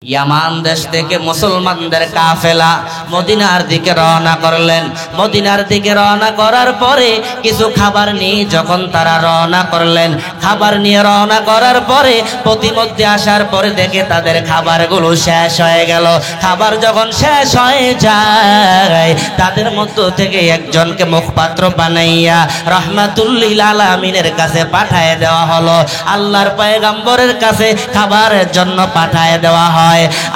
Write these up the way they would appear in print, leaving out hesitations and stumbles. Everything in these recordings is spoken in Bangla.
ইয়ামান দেশ থেকে মুসলমানদের কাফেলা মদিনার দিকে রওনা করলেন। মদিনার দিকে রওনা করার পরে কিছু খাবার নিয়ে যখন তারা রওনা করলেন, খাবার নিয়ে রওনা করার পরে প্রতিমধ্যে আসার পরে দেখে তাদের খাবারগুলো শেষ হয়ে গেল। খাবার যখন শেষ হয়ে যায়, তাদের মধ্য থেকে একজনকে মুখপাত্র বানাইয়া রহমাতুল্লিল আলামিনের কাছে পাঠায় দেওয়া হলো। আল্লাহর পয়গম্বরের কাছে খাবারের জন্য পাঠায় দেওয়া হয়।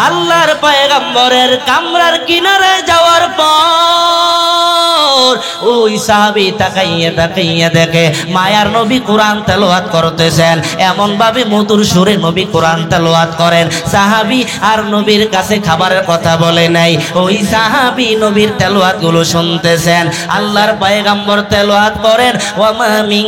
আল্লাহর পয়গম্বরের কামরার কিনারে যাওয়ার পর ওই সাহাবী তাকাইয়া তাকাইয়া দেখে মায়ার নবী কোরআন তেলাওয়াত করতেছেন। এমন ভাবে মধুর সুরে নবী কোরআন তেলাওয়াত করেন, সাহাবী আর নবীর কাছে খাবারের কথা বলে নাই। ওই সাহাবী নবীর তেলাওয়াত গুলো শুনতেছেন। আল্লাহর পয়গম্বর তেলাওয়াত করেন, ওয়ামা মিন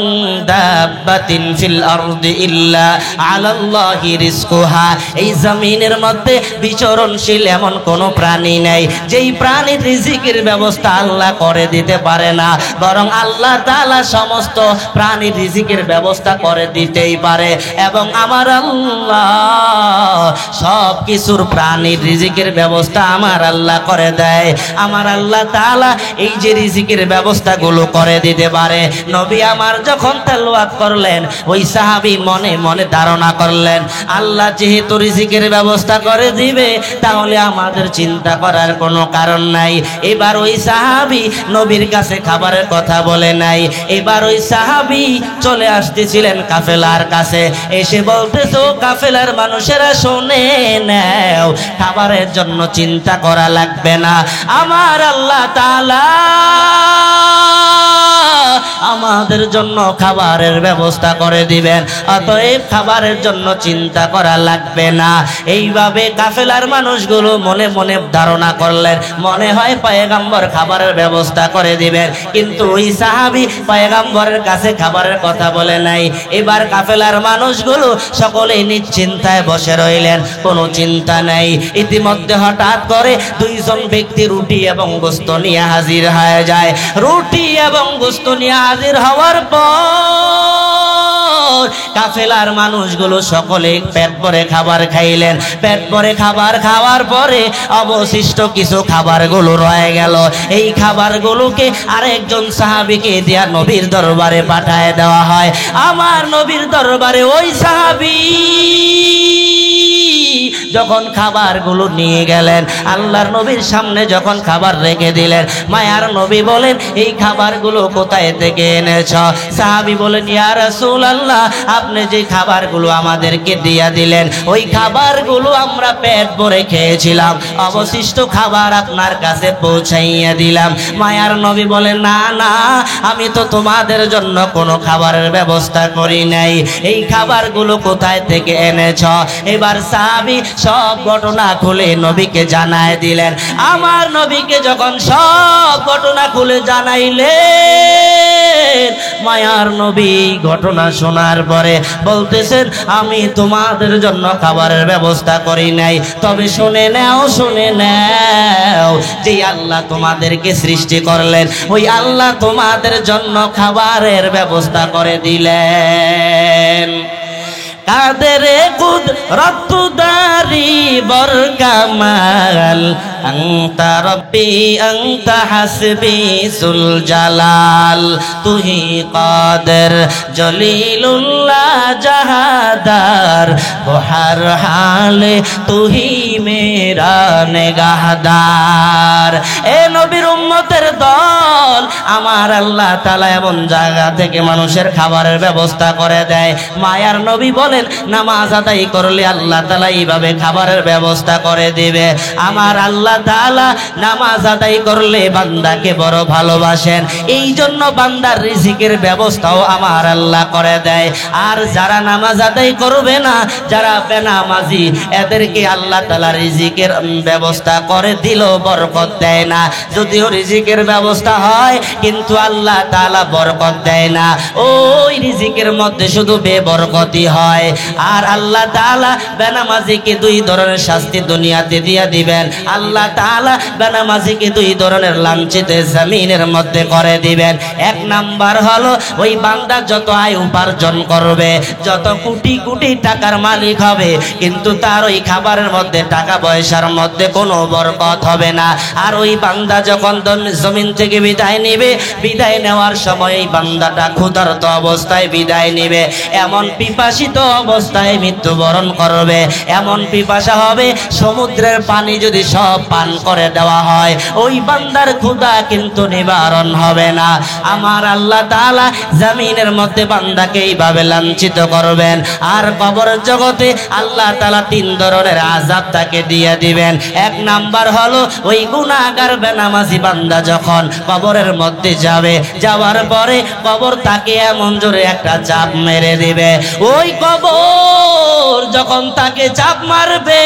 দাব্বাতিন ফিল আরদি ইল্লা আলাল্লাহি রিজকুহা। এই জমিনের মধ্যে বিচরণশীল এমন কোন প্রাণী নেই যেই প্রাণীর রিজিকের ব্যবস্থা আল্লাহ করে দিতে পারে না, বরং আল্লাহ তাআলা সমস্ত প্রাণীর রিজিকের ব্যবস্থা করে দিতেই পারে। এবং আমার আল্লাহ সব কিছুর প্রাণীর রিজিকের ব্যবস্থা আমার আল্লাহ করে দেয়। আমার আল্লাহ তাআলা এই যে রিজিকের ব্যবস্থাগুলো করে দিতে পারে। নবী আমার যখন তেলাওয়াত করলেন, ওই সাহাবী মনে মনে ধারণা করলেন, আল্লাহ যেহেতু রিজিকের ব্যবস্থা করে দিবে, তাহলে আমাদের চিন্তা করার কোনো কারণ নাই। এবার ওই সাহাবী নবীর কাছে খাবারের কথা বলে নাই। এবার ওই সাহাবী চলে আসতেছিলেন কাফেলার কাছে, এসে বলতেছে, ও কাফেলার মানুষেরা শুনে নাও, খাবারের জন্য চিন্তা করা লাগবে না, আমার আল্লাহ তাআলা আমাদের জন্য খাবারের ব্যবস্থা করে দিবেন, অতএব খাবারের জন্য চিন্তা করা লাগবে না। এইভাবে কাফেলার মানুষগুলো মনে মনে ধারণা করলেন, মনে হয় পয়গম্বর খাবারের ব্যবস্থা করে দিবেন। কিন্তু ওই সাহাবী পয়গম্বরের কাছে খাবারের কথা বলে নাই। এবার কাফেলার মানুষগুলো সকলেই নিশ্চিন্তায় বসে রইলেন, কোনো চিন্তা নাই। ইতিমধ্যে হঠাৎ করে দুইজন ব্যক্তি রুটি এবং গোশত নিয়ে হাজির হয়ে যায়। রুটি এবং গোশত নিয়ে হাজির হওয়ার পর কাফেলার মানুষগুলো সকলে পেট ভরে খাবার খাইলেন। পেট ভরে খাবার খাওয়ার পরে অবশিষ্ট কিছু খাবারগুলো রয়ে গেল। এই খাবারগুলোকে আরেকজন সাহাবীকে দিয়া নবীর দরবারে পাঠায় দেওয়া হয়। আমার নবীর দরবারে ওই সাহাবী যখন খাবারগুলো নিয়ে গেলেন, আল্লাহর নবীর সামনে যখন খাবার রেখে দিলেন, মায়ার নবী বলেন, এই খাবারগুলো কোথায় থেকে এনেছ? সাহাবী বলেন, ইয়া রাসূলুল্লাহ, আপনি যে খাবারগুলো আমাদেরকে দিয়া দিলেন, ওই খাবারগুলো আমরা পেট ভরে খেয়েছিলাম, অবশিষ্ট খাবার আপনার কাছে পৌঁছাইয়া দিলাম। মায়ার নবী বলেন, না না, আমি তো তোমাদের জন্য কোনো খাবারের ব্যবস্থা করি নাই, এই খাবারগুলো কোথায় থেকে এনেছ? এবার সাহাবী সব ঘটনা খুলে নবীকে জানায় দিলেন। আমার নবীকে যখন সব ঘটনা খুলে জানাইলেন, মায়ার নবী ঘটনা শোনার পরে বলতেছেন, আমি তোমাদের জন্য খাবারের ব্যবস্থা করি নাই, তবে শুনে নাও, শুনে নাও, যে আল্লাহ তোমাদেরকে সৃষ্টি করলেন, ওই আল্লাহ তোমাদের জন্য খাবারের ব্যবস্থা করে দিলেন। কাদেরে কুদরত দারি বর কামাল, আনতা রব্বি আনতা হাসবি সুল জালাল, তুহি কাদের জলিলুল্লাহ জাহাদার, বহার হালে তুহি মেরা নেগাহদার। এ নবীর উম্মতের দল, আমার আল্লাহ তাআলা এমন জায়গা থেকে মানুষের খাবারের ব্যবস্থা করে দেয়। মায়ার নবী বলেন, নামাজ আদায় করলে আল্লাহ তাআলা এইভাবে খাবারের ব্যবস্থা করে দিবে। আমার আল্লাহ তাআলা নামাজ আদায় করলে বান্দাকে বড় ভালোবাসেন, এই জন্য বান্দার রিজিকের ব্যবস্থাও আমার আল্লাহ করে দেয়। আর যারা নামাজ আদায় করবে না, যারা বেনামাজি, এদেরকে আল্লাহ তাআলা রিজিকের ব্যবস্থা করে দিলেও বরকত দেয় না। যদিও রিজিকের ব্যবস্থা হয়, কিন্তু আল্লাহ তাআলা বরকত দেয় না। ওই রিজিকের মধ্যে শুধু বেবরকতি হয়। আর আল্লাহ তাআলা বেনামাজিকে দুই ধরনের শাস্তি দুনিয়াতে দিয়া দিবেন। আল্লাহ আল্লাহ তাআলা বেনামাজিকে দুই ধরনের লাঞ্ছিত জমিনের মধ্যে করে দিবেন। এক নাম্বার হলো ওই বান্দা যত আয় উপার্জন করবে, যত কোটি কোটি টাকার মালিক হবে, কিন্তু তার ওই খাবারের মধ্যে টাকা পয়সার মধ্যে কোনো বরকত হবে না। আর ওই বান্দা যখন জমিন থেকে বিদায় নেবে, বিদায় নেওয়ার সময় এই বান্দাটা ক্ষুধার্ত অবস্থায় বিদায় নেবে, এমন পিপাসিত অবস্থায় মৃত্যুবরণ করবে। এমন পিপাসা হবে সমুদ্রের পানি যদি সব পান করে দেওয়া হয়, ওই বান্দার ক্ষুধা কিন্তু নিবারণ হবে না। আমার আল্লাহ তাআলা জমিনের মধ্যে বান্দাকে এইভাবে লাঞ্ছিত করবেন। আর কবর জগতে আল্লাহ তাআলা তিন ধরনের আযাব তাকে দিয়ে দিবেন। এক নাম্বার হলো ওই গুনাহগার বেনামাজি বান্দা যখন কবরের মধ্যে যাবে, যাওয়ার পরে কবর তাকে এমন জোরে একটা চাপ মেরে দিবে। ওই কবর যখন তাকে চাপ মারবে,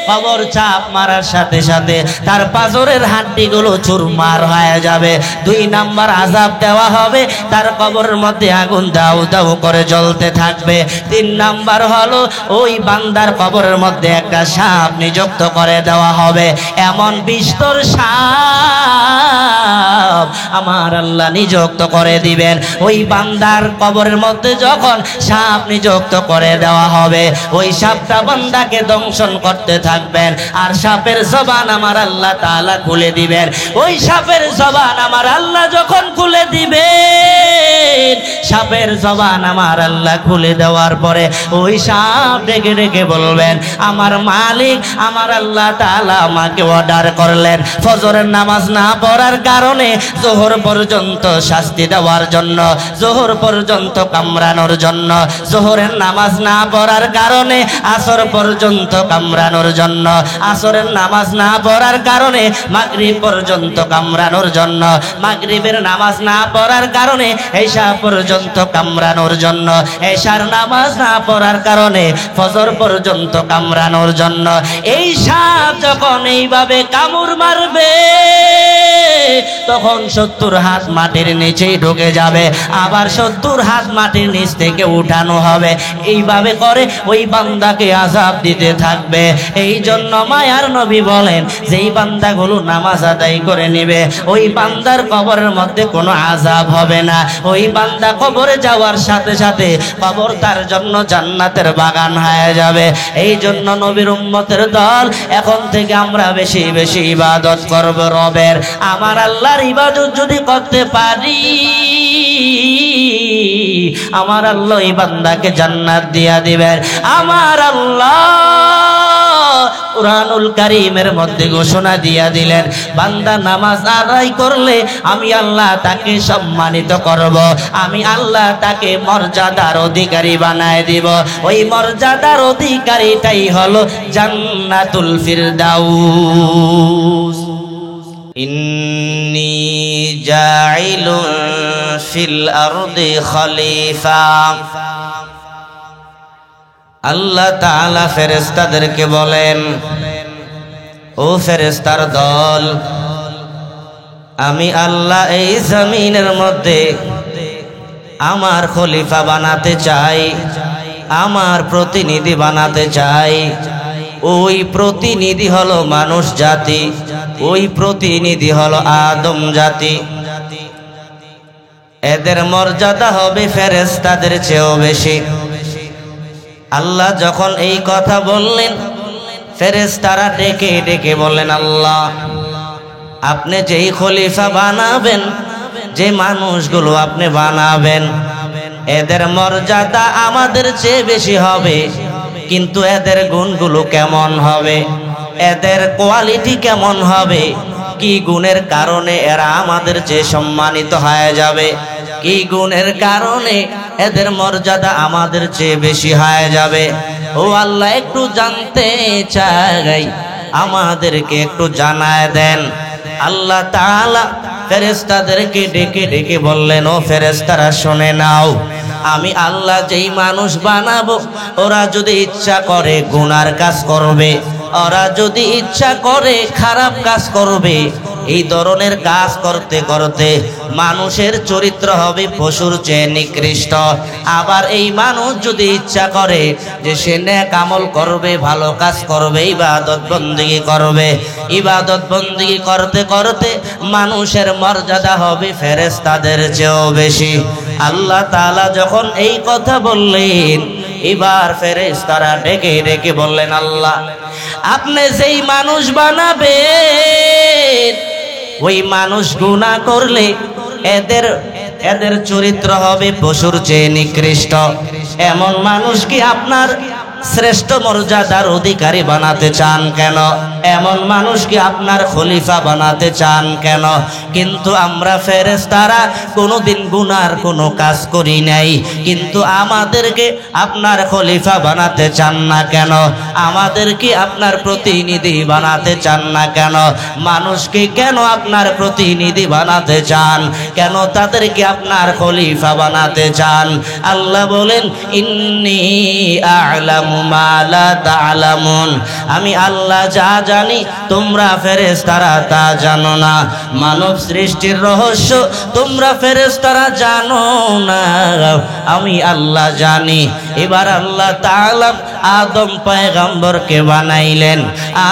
কবর চাপ মারার সাথে সাথে তার পাঁজরের হাড্ডিগুলো চুরমার হয়ে যাবে। দুই নাম্বার আযাব দেওয়া হবে, তার কবরের মধ্যে আগুন দাউ দাউ করে জ্বলতে থাকবে। তিন নাম্বার হলো ওই বান্দার কবরের মধ্যে একটা সাপ নিযুক্ত করে দেওয়া হবে। এমন বিস্তর সাপ আমার আল্লাহ নিযুক্ত করে দিবেন। ওই বান্দার কবরের মধ্যে যখন সাপ নিযুক্ত করে দেওয়া হবে, ওই সাপটা বান্দাকে দংশন করতে থাকবেন। আর সাপের জবান আমার আল্লাহ তাআলা খুলে দিবেন। ওই সাপের জবান আমার আল্লাহ যখন খুলে দিবেন, সাপের জবান আমার আল্লাহ খুলে দেওয়ার পরে ওই সাপ ডেকে ডেকে বলবেন, আমার মালিক আমার আল্লাহ তাআলা আমাকে অর্ডার করলেন ফজরের নামাজ না পড়ার কারণে জোহর পর্যন্ত শাস্তি দেওয়ার জন্য, জোহর পর্যন্ত কামড়ানোর জন্য, জোহরের নামাজ না পড়ার কারণে আসর পর্যন্ত কামড়ানোর জন্য, আসরের নামাজ না পড়ার কারণে মাগরিব পর্যন্ত কামড়ানোর জন্য, মাগরিবের নামাজ না পড়ার কারণে এশা পর্যন্ত কামড়ানোর জন্য, এশার নামাজ না পড়ার কারণে ফজর পর্যন্ত কামড়ানোর জন্য। এই সাপ যখন এইভাবে কামড় মারবে, তখন 70 হাত মাটির নিচেই ঢুকে যাবে, আবার 70 হাত মাটির নিচ থেকে উঠানো হবে। এইভাবে করে ওই বান্দাকে আযাব দিতে থাকবে। এই জন্য মায়ার নবী বলেন, যেই বান্দাগুলো নামাজ আদায় করে নেবে, ওই বান্দার কবরের মধ্যে কোনো আযাব হবে না। ওই বান্দা কবরে যাওয়ার সাথে সাথে কবর তার জন্য জান্নাতের বাগান হয়ে যাবে। এই জন্য নবীর উম্মতের দল, এখন থেকে আমরা বেশি বেশি ইবাদত করব রবের। আমার আল্লাহর ইবাদত যদি করতে পারি, আমার আল্লাহ এই বান্দাকে জান্নাত দিয়া দিবেন। আমার আল্লাহ কুরআনুল কারীমের মধ্যে ঘোষণা দিয়া দিলেন, বান্দা নামাজ আদায় করলে আমি আল্লাহ তাকে সম্মানিত করব, আমি আল্লাহ তাকে মর্যাদার অধিকারী বানায় দিব। ওই মর্যাদার অধিকারীটাই হলো জান্নাতুল ফিরদাউস। ইন্নী জাইলুন ফিল আরদি খলিফা। আল্লাহ তাআলা ফেরেশতাদেরকে বলেন, ও ফেরেশতার দল, আমি আল্লাহ এই জমিনের মধ্যে আমার খলিফা বানাতে চাই, আমার প্রতিনিধি বানাতে চাই। ওই প্রতিনিধি হলো মানুষ জাতি, ওই প্রতিনিধি হলো আদম জাতি। এদের মর্যাদা হবে ফেরেশতাদের চেয়েও বেশি। আল্লাহ যখন এই কথা বললেন, ফেরেশতারা ডেকে ডেকে বললেন, আল্লাহ আপনি যেই খলিফা বানাবেন, যে মানুষগুলো আপনি বানাবেন, এদের মর্যাদা আমাদের চেয়ে বেশি হবে, কিন্তু এদের গুণগুলো কেমন হবে, এদের কোয়ালিটি কেমন হবে, কি গুণের কারণে এরা আমাদের চেয়ে সম্মানিত হয়ে যাবে, কি গুণের কারণে এদের মর্যাদা আমাদের চেয়ে বেশি হয়ে যাবে। ও আল্লাহ একটু জানতে চাই, আমাদেরকে একটু জানায় দেন। আল্লাহ তাআলা ফেরেশতাদেরকে ডেকে ডেকে বললেন, ও ফেরেশতারা শুনে নাও, আমি আল্লাহ যেই মানুষ বানাবো, ওরা যদি ইচ্ছা করে গুনার কাজ করবে, ওরা যদি ইচ্ছা করে খারাপ কাজ করবে, এই ধরনের কাজ করতে করতে মানুষের চরিত্র হবে পশুর চেয়ে নিকৃষ্ট। আবার এই মানুষ যদি ইচ্ছা করে যে সে নেক আমল করবে, ভালো কাজ করবে, ইবাদত বন্দেগী করবে, ইবাদত বন্দেগী করতে করতে মানুষের মর্যাদা হবে ফেরেশতাদের চেয়েও বেশি। আল্লাহ তাআলা যখন এই কথা বললেন, এবার ফেরেশতারা ডেকে ডেকে বললেন, আল্লাহ আপনি যেই মানুষ বানাবেন ওই মানুষ গুনাহ করলে এদের চরিত্র হবে পশুর চেয়ে নিকৃষ্ট। এমন মানুষ কি আপনার শ্রেষ্ঠ মর্যাদার অধিকারী বানাতে চান কেন? এমন মানুষ কি আপনার খলিফা বানাতে চান কেন? কিন্তু আমরা ফেরেশতারা কোনোদিন গুনার কোনো কাজ করি নাই, কিন্তু আমাদেরকে আপনার খলিফা বানাতে চান না কেন? আমাদেরকে আপনার প্রতিনিধি বানাতে চান না কেন? মানুষকে কেন আপনার প্রতিনিধি বানাতে চান? কেন তাদেরকে আপনার খলিফা বানাতে চান? আল্লাহ বলেন, ইন্নী আ'লামু মা লা তা'লামুন, আমি আল্লাহ যা জানি তোমরা ফেরেশতারা তা জানো না। মানব সৃষ্টির রহস্য তোমরা ফেরেশতারা জানো না, আমি আল্লাহ জানি। এবার আল্লাহ তাআলা আদম পয়গম্বরকে বানাইলেন।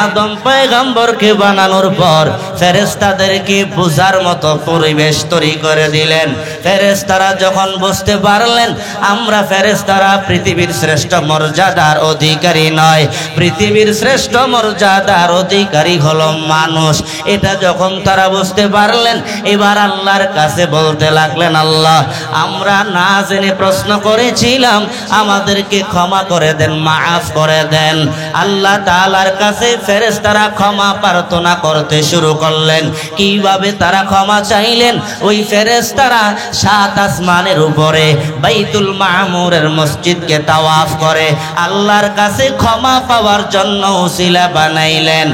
আদম পয়গম্বরকে বানানোর পর ফেরেশতাদেরকে বুঝার মতো পরিবেশ তৈরি করে দিলেন। ফেরেশতারা যখন বুঝতে পারলেন আমরা ফেরেশতারা পৃথিবীর শ্রেষ্ঠ মর্যাদার অধিকারী নয়, পৃথিবীর শ্রেষ্ঠ মর্যাদার অধিকারী হলো মানুষ, এটা যখন তারা বুঝতে পারলেন এবার আল্লাহর কাছে বলতে লাগলেন, আল্লাহ আমরা না জেনে প্রশ্ন করেছিলাম, আমাদেরকে ক্ষমা করে দেন, মাফ করে দেন। আল্লাহ তাআলার কাছে ফেরেশতারা ক্ষমা প্রার্থনা করতে শুরু করলেন। কিভাবে তারা ক্ষমা চাইলেন? ওই ফেরেশতারা সাত আসমানের উপরে বাইতুল মামুরের মসজিদকে তাওয়াফ করে আল্লাহর কাছে ক্ষমা পাওয়ার জন্য উসিলা বানাইলেন।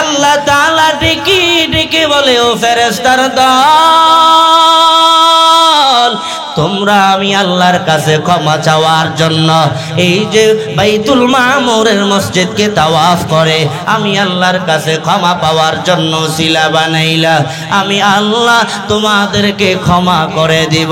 আল্লাহ তাআলা ডেকে ডেকে বলে, ও ফেরেশতার দল, তোমরা আমি আল্লাহর কাছে ক্ষমা চাওয়ার জন্য এই যে বাইতুল মামুরের মসজিদকে তাওয়াফ করে আমি আল্লাহর কাছে ক্ষমা পাওয়ার জন্য উসিলা বানাইলা। আমি আল্লাহ তোমাদেরকে ক্ষমা করে দিব,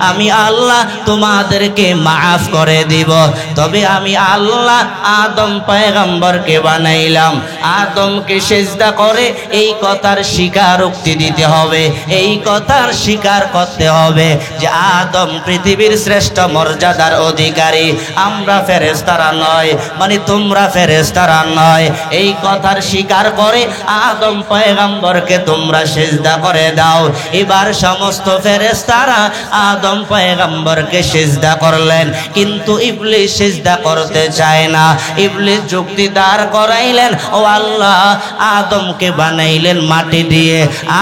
আমি আল্লাহ তোমাদেরকে মাফ করে দিব। তবে আমি আল্লাহ আদম পয়গম্বরকে বানাইলাম, আদমকে সিজদা করে এই কথার স্বীকারোক্তি দিতে হবে, এই কথার স্বীকার করতে হবে যে আদম পৃথিবীর শ্রেষ্ঠ মর্যাদার অধিকারী, আমরা ফেরেশতারা নয়, মানে তোমরা ফেরেশতারা নয়। এই কথার স্বীকার করে আদম পয়গম্বরকে তোমরা সিজদা করে দাও। এবার সমস্ত ফেরেশতারা আদম পয়গম্বরকে সিজদা করলেন, কিন্তু ইবলিস সিজদা করতে চায় না। ইবলিস যুক্তি দাঁড় করাইলেন, ও আল্লাহ আদমকে বানাইলেন মাটি দিয়ে,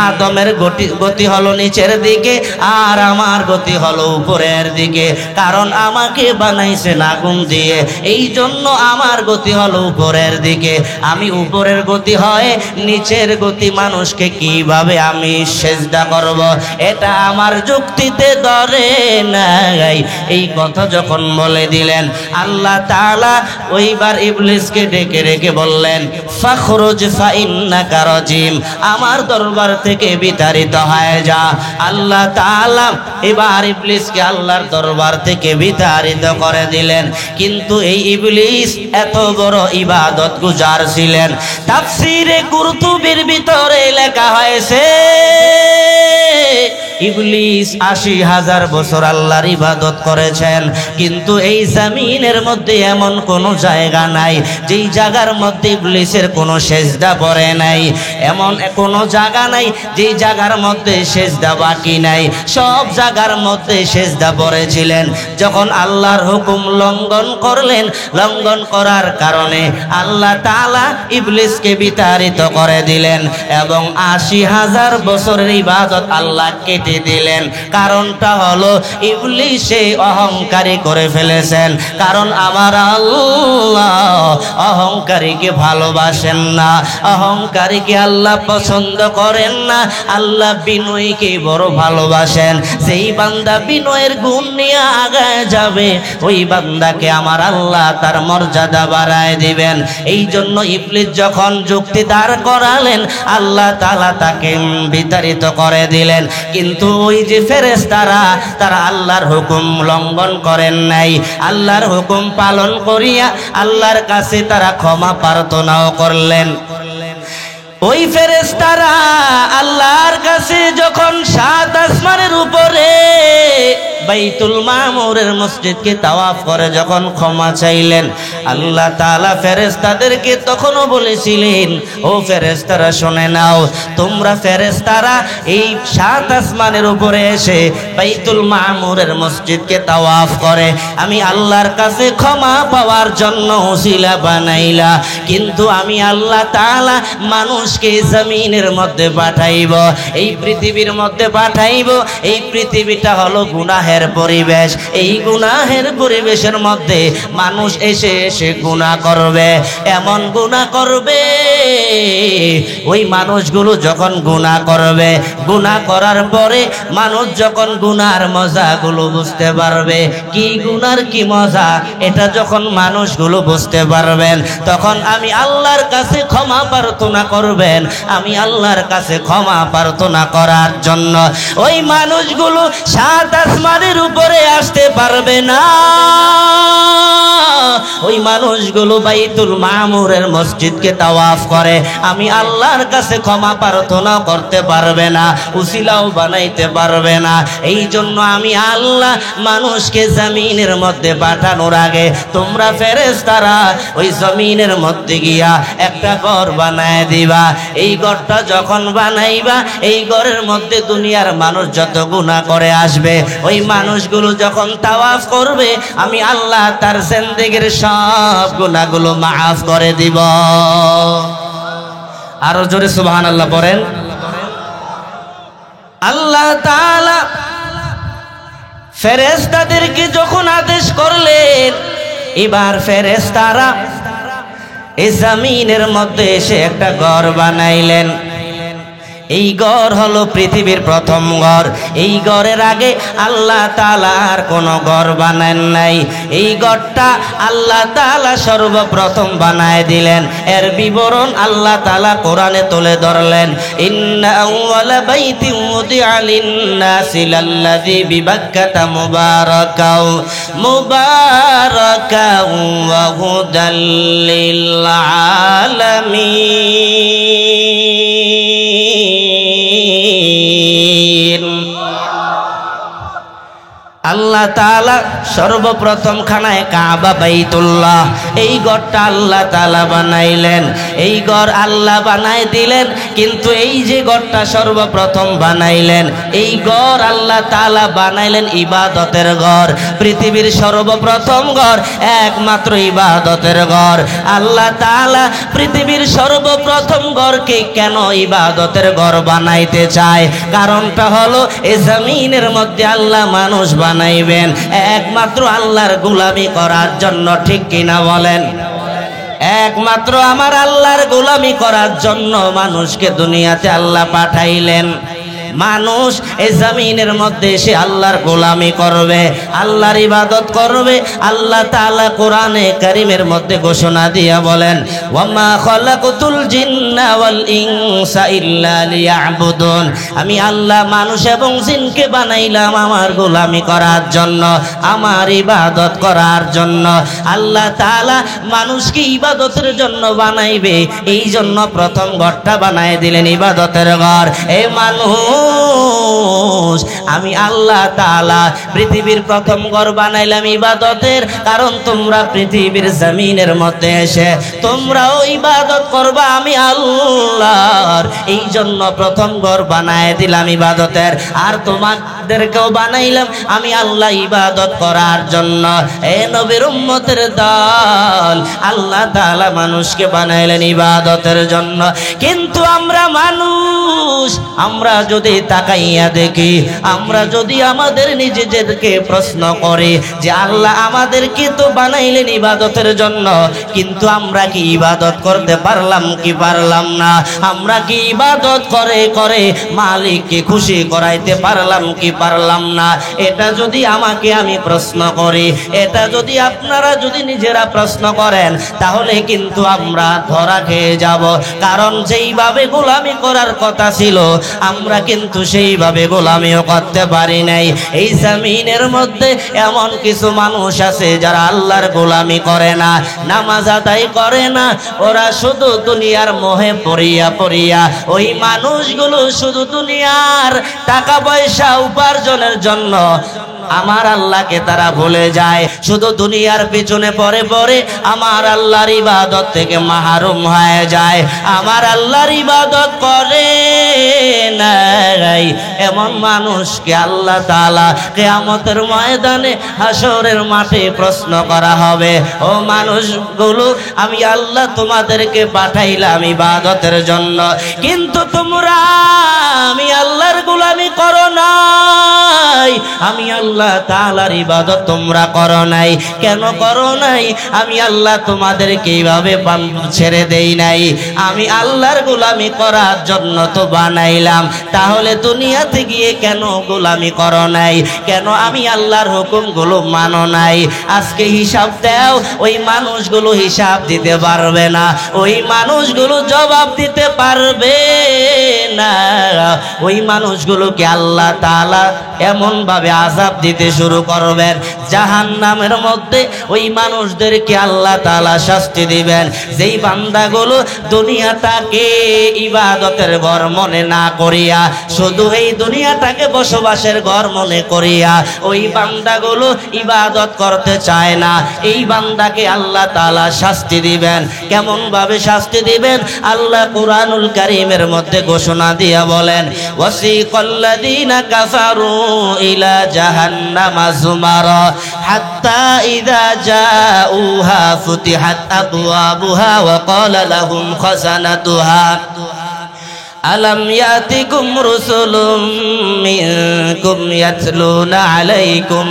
আদমের গতি হলো নিচের দিকে আর আমার গতি হলো উপরের দিকে, কারণ আমাকে বানাইছেন আগুন দিয়ে, এই জন্য আমার গতি হলো উপরের দিকে। আমি উপরের গতি হয় নিচের গতি মানুষকে কিভাবে আমি সিজদা করব? এটা আমার যুক্তিতে ধরে নাই। এই কথা যখন বলে দিলেন আল্লাহ তাআলা ওইবার ইবলিসকে ডেকে ডেকে বললেন, ফাখরুজ ফাইন্নাকা রাজিম, আমার দরবার থেকে বিতাড়িত হয়ে যা। আল্লাহ তাআলা এবার ইবলিসকে আল্লাহর দরবার থেকে বিতাড়িত করে দিলেন। কিন্তু এই ইবলিস এত বড় ইবাদত গুজার ছিলেন, তাফসীরে কুরতুবীর ভিতরে লেখা হয়েছে ইবলিস ৮০,০০০ বছর আল্লাহর ইবাদত করেছেন, কিন্তু এই জমিনের মধ্যে এমন কোনো জায়গা নাই যেই জায়গার মধ্যে ইবলিসের কোনো সেজদা পড়ে নাই, এমন কোনো জায়গা নাই যেই জায়গার মধ্যে সেজদা বাকি নাই, সব জায়গার মধ্যে সেজদা পড়েছিলেন। যখন আল্লাহর হুকুম লঙ্ঘন করলেন, লঙ্ঘন করার কারণে আল্লাহ তাআলা ইবলিসকে বিতাড়িত করে দিলেন এবং ৮০,০০০ বছরের ইবাদত আল্লাহ কেটে শাস্তি দিলেন। কারণটা হলো ইবলিসে অহংকারী করে ফেলেছেন। কারণ আমার আল্লাহ অহংকারীকে ভালোবাসেন না, অহংকারীকে আল্লাহ পছন্দ করেন না। আল্লাহ বিনয়ীকে বড় ভালোবাসেন। যেই বান্দা বিনয়ের গুণ নিয়ে আগায় যাবে ওই বান্দাকে আমার আল্লাহ তার মর্যাদা বাড়ায় দিবেন। এই জন্য ইবলিস যখন যুক্তি দাঁড় করালেন আল্লাহ তাআলা তাকে বিতাড়িত করে দিলেন। কিন্তু ওই যে ফেরেশতারা তারা আল্লাহর হুকুম লঙ্ঘন করেন নাই, আল্লাহর হুকুম পালন করিয়া আল্লাহর কাছে তারা ক্ষমা প্রার্থনাও করলেন। ওই ফেরেশতারা আল্লাহর কাছে যখন সাত আসমানের উপরে বাইতুল মামুরের মসজিদকে তাওয়াফ করে যখন ক্ষমা চাইলেন, আল্লাহ তাআলা ফেরেশতাদেরকে তখনও বলেছিলেন, ও ফেরেশতারা শুনে নাও, তোমরা ফেরেশতারা এই সাত আসমানের উপরে এসে বাইতুল মামুরের মসজিদকে তাওয়াফ করে আমি আল্লাহর কাছে ক্ষমা পাওয়ার জন্য ওসিলা বানাইলা। কিন্তু আমি আল্লাহ তাআলা মানুষকে জমিনের মধ্যে পাঠাইব, এই পৃথিবীর মধ্যে পাঠাইব। এই পৃথিবীটা হলো গুনাহের পরিবেশ। এই গুনাহের পরিবেশের মধ্যে মানুষ এসে এসে গুনাহ করবে, এমন গুনাহ করবে ওই মানুষগুলো যখন গুনাহ করবে, গুনাহ করার পরে মানুষ যখন গুনার মজাগুলো বুঝতে পারবে, কি গুনার কি মজা এটা যখন মানুষগুলো বুঝতে পারবেন, তখন আমি আল্লাহর কাছে ক্ষমা প্রার্থনা করবেন। আমি আল্লাহর কাছে ক্ষমা প্রার্থনা করার জন্য ওই মানুষগুলো সাত আসমানের উপরে আসতে পারবে না। ওই মানুষগুলো বাইতুল মামুরের মসজিদকে তাওয়াফ করে আমি আল্লাহর কাছে ক্ষমা প্রার্থনা করতে পারবে না, উসিলাও বানাইতে পারবে না। এই জন্য আমি আল্লাহ মানুষকে জমিনের মধ্যে পাঠানোর আগে তোমরা ফেরেশতারা ওই জমিনের মধ্যে গিয়া একটা ঘর বানায় দিবা। এই ঘরটা যখন বানাইবা এই ঘরের মধ্যে দুনিয়ার মানুষ যত গুনাহ করে আসবে ওই মানুষগুলো যখন তাওয়াফ করবে আমি আল্লাহ তার জিন্দেগীর সব গুনাহগুলো মাফ করে দিব। আরো জোরে সুবহানাল্লাহ বলেন। আল্লাহ তাআলা ফেরেশতাদেরকে যখন আদেশ করলেন, এবার ফেরেশতারা এই জমিনের মধ্যে এসে একটা ঘর বানাইলেন। এই ঘর হলো পৃথিবীর প্রথম ঘর। এই ঘরের আগে আল্লাহ তাআলা আর কোনো ঘর বানান নাই। এই ঘরটা আল্লাহ তাআলা সর্বপ্রথম বানায় দিলেন। এর বিবরণ আল্লাহ তাআলা কোরআনে তুলে ধরলেন, ইন্না আউওয়ালা বাইতিন উদিআ লিন-নাসি লাল্লাযী বিবাক্কাতা মুবারাকাও ওয়া হুদাল লিল আলামিন। আল্লাহ তাআলা সর্বপ্রথম খানায় কাবা বাইতুল্লাহ এই ঘরটা আল্লাহ তাআলা বানাইলেন। এই ঘর আল্লাহ বানাই দিলেন, কিন্তু এই যে ঘরটা সর্বপ্রথম বানাইলেন এই ঘর আল্লাহ তাআলা বানাইলেন ইবাদতের ঘর। পৃথিবীর সর্বপ্রথম ঘর, একমাত্র ইবাদতের ঘর। আল্লাহ তাআলা পৃথিবীর সর্বপ্রথম ঘরকে কেন ইবাদতের ঘর বানাইতে চায়? কারণটা হলো এই জমিনের মধ্যে আল্লাহ মানুষ বানাইবেন একমাত্র আল্লাহর গোলামি করার জন্য, ঠিক কিনা বলেন? একমাত্র আমার আল্লাহর গোলামি করার জন্য মানুষকে দুনিয়াতে আল্লাহ পাঠাইলেন। মানুষ এই জমিনের মধ্যে এসে আল্লাহর গোলামি করবে, আল্লাহর ইবাদত করবে। আল্লাহ তাআলা কোরআনে কারীমের মধ্যে ঘোষণা দিয়া বলেন, ওয়ামা খালাকুতুল জিন্না ওয়াল ইনসা ইল্লা লিয়াবুদুন। আমি আল্লাহ মানুষ এবং জিনকে বানাইলাম আমার গোলামি করার জন্য, আমার ইবাদত করার জন্য। আল্লাহ তাআলা মানুষকে ইবাদতের জন্য বানাইবে, এই জন্য প্রথম ঘরটা বানায় দিলেন ইবাদতের ঘর। এই মানুষ আমি আল্লাহ তাআলা পৃথিবীর প্রথম ঘর বানাইলাম ইবাদতের, কারণ তোমরা পৃথিবীর জমিনের মধ্যে এসে তোমরাও ইবাদত করবা আমি আল্লাহর। এই জন্য প্রথম ঘর বানায় দিলাম ইবাদতের। আর আমাদেরকেও বানাইলাম আমি আল্লাহ ইবাদত করার জন্য। এ নবীর উম্মতের দল, আল্লাহ তাআলা মানুষকে বানাইলেন ইবাদতের জন্য। কিন্তু আমরা মানুষ, আমরা যদি তাকাইয়া দেখি, আমরা যদি আমাদের নিজেদেরকে প্রশ্ন করি যে আল্লাহ আমাদেরকে তো বানাইলেন ইবাদতের জন্য, কিন্তু আমরা কি ইবাদত করতে পারলাম কি পারলাম না? আমরা কি ইবাদত করে করে মালিককে খুশি করাইতে পারলাম কি পারলাম না? এটা যদি আমি প্রশ্ন করি, এটা যদি আপনারা যদি নিজেরা প্রশ্ন করেন, তাহলে কিন্তু আমরা ধরা খেয়ে যাব। কারণ যেইভাবে গোলামি করার কথা ছিল আমরা কিন্তু সেইভাবে গোলামিও করতে পারি নাই। এই জমিনের মধ্যে এমন কিছু মানুষ আছে যারা আল্লাহর গোলামি করে না, নামাজ আদায় করে না, ওরা শুধু দুনিয়ার মোহে পড়িয়া পড়িয়া ওই মানুষগুলো শুধু দুনিয়ার টাকা পয়সা উপার্জনের জন্য আমার আল্লাহকে তারা ভুলে যায়। শুধু দুনিয়ার পিছনে পড়ে পড়ে আমার আল্লাহর ইবাদত থেকে মাহরুম হয়ে যায়, আমার আল্লাহর ইবাদত করে নাই। এমন মানুষকে আল্লাহ তাআলা কিয়ামতের ময়দানে হাসরের মাঠে প্রশ্ন করা হবে, ও মানুষগুলো আমি আল্লাহ তোমাদেরকে পাঠাইলাম ইবাদতের জন্য, কিন্তু তোমরা আমি আল্লাহর গোলামি করো নাই, আমি আল্লাহ তাআলার ইবাদত তোমরা করো নাই। কেন করো নাই? আমি আল্লাহ তোমাদেরকে এইভাবে ছেড়ে দেই নাই, আমি আল্লাহর গোলামি করার জন্য তো বানাইলাম। তাহলে দুনিয়াতে গিয়ে কেন গোলামি করো নাই? কেন আমি আল্লাহর হুকুমগুলো মানো নাই? আজকে হিসাব দাও, ওই মানুষগুলো হিসাব দিতে পারবে না, ওই মানুষগুলো জবাব দিতে পারবে না। ওই মানুষগুলোকে আল্লাহ তাআলা এমন ভাবে আযাব দিতে শুরু করবেন, জাহান্নামের মধ্যে ওই মানুষদেরকে আল্লাহ তাআলা শাস্তি দিবেন। যেই বান্দাগুলো দুনিয়াটাকে ইবাদতের ঘর মনে না করিয়া শুধু এই দুনিয়াটাকে বসবাসের ঘর মনে করিয়া ওই বান্দাগুলো ইবাদত করতে চায় না, এই বান্দাকে আল্লাহ তাআলা শাস্তি দিবেন। কেমন ভাবে শাস্তি দিবেন? আল্লাহ কুরআনুল কারীমের মধ্যে ঘোষণা দিয়া বলেন, ওয়াসিকাল্লাযীনা কাফারু ইলা জাহান্নামা যুমারা হাত্তা ইযা জাউহা ফুতিহাত আবওয়াবুহা ওয়া ক্বালা লাহুম খাযানাতুহা আলাম ইয়াতিকুম রুসুলুম মিনকুম ইয়াতলুনা আলাইকুম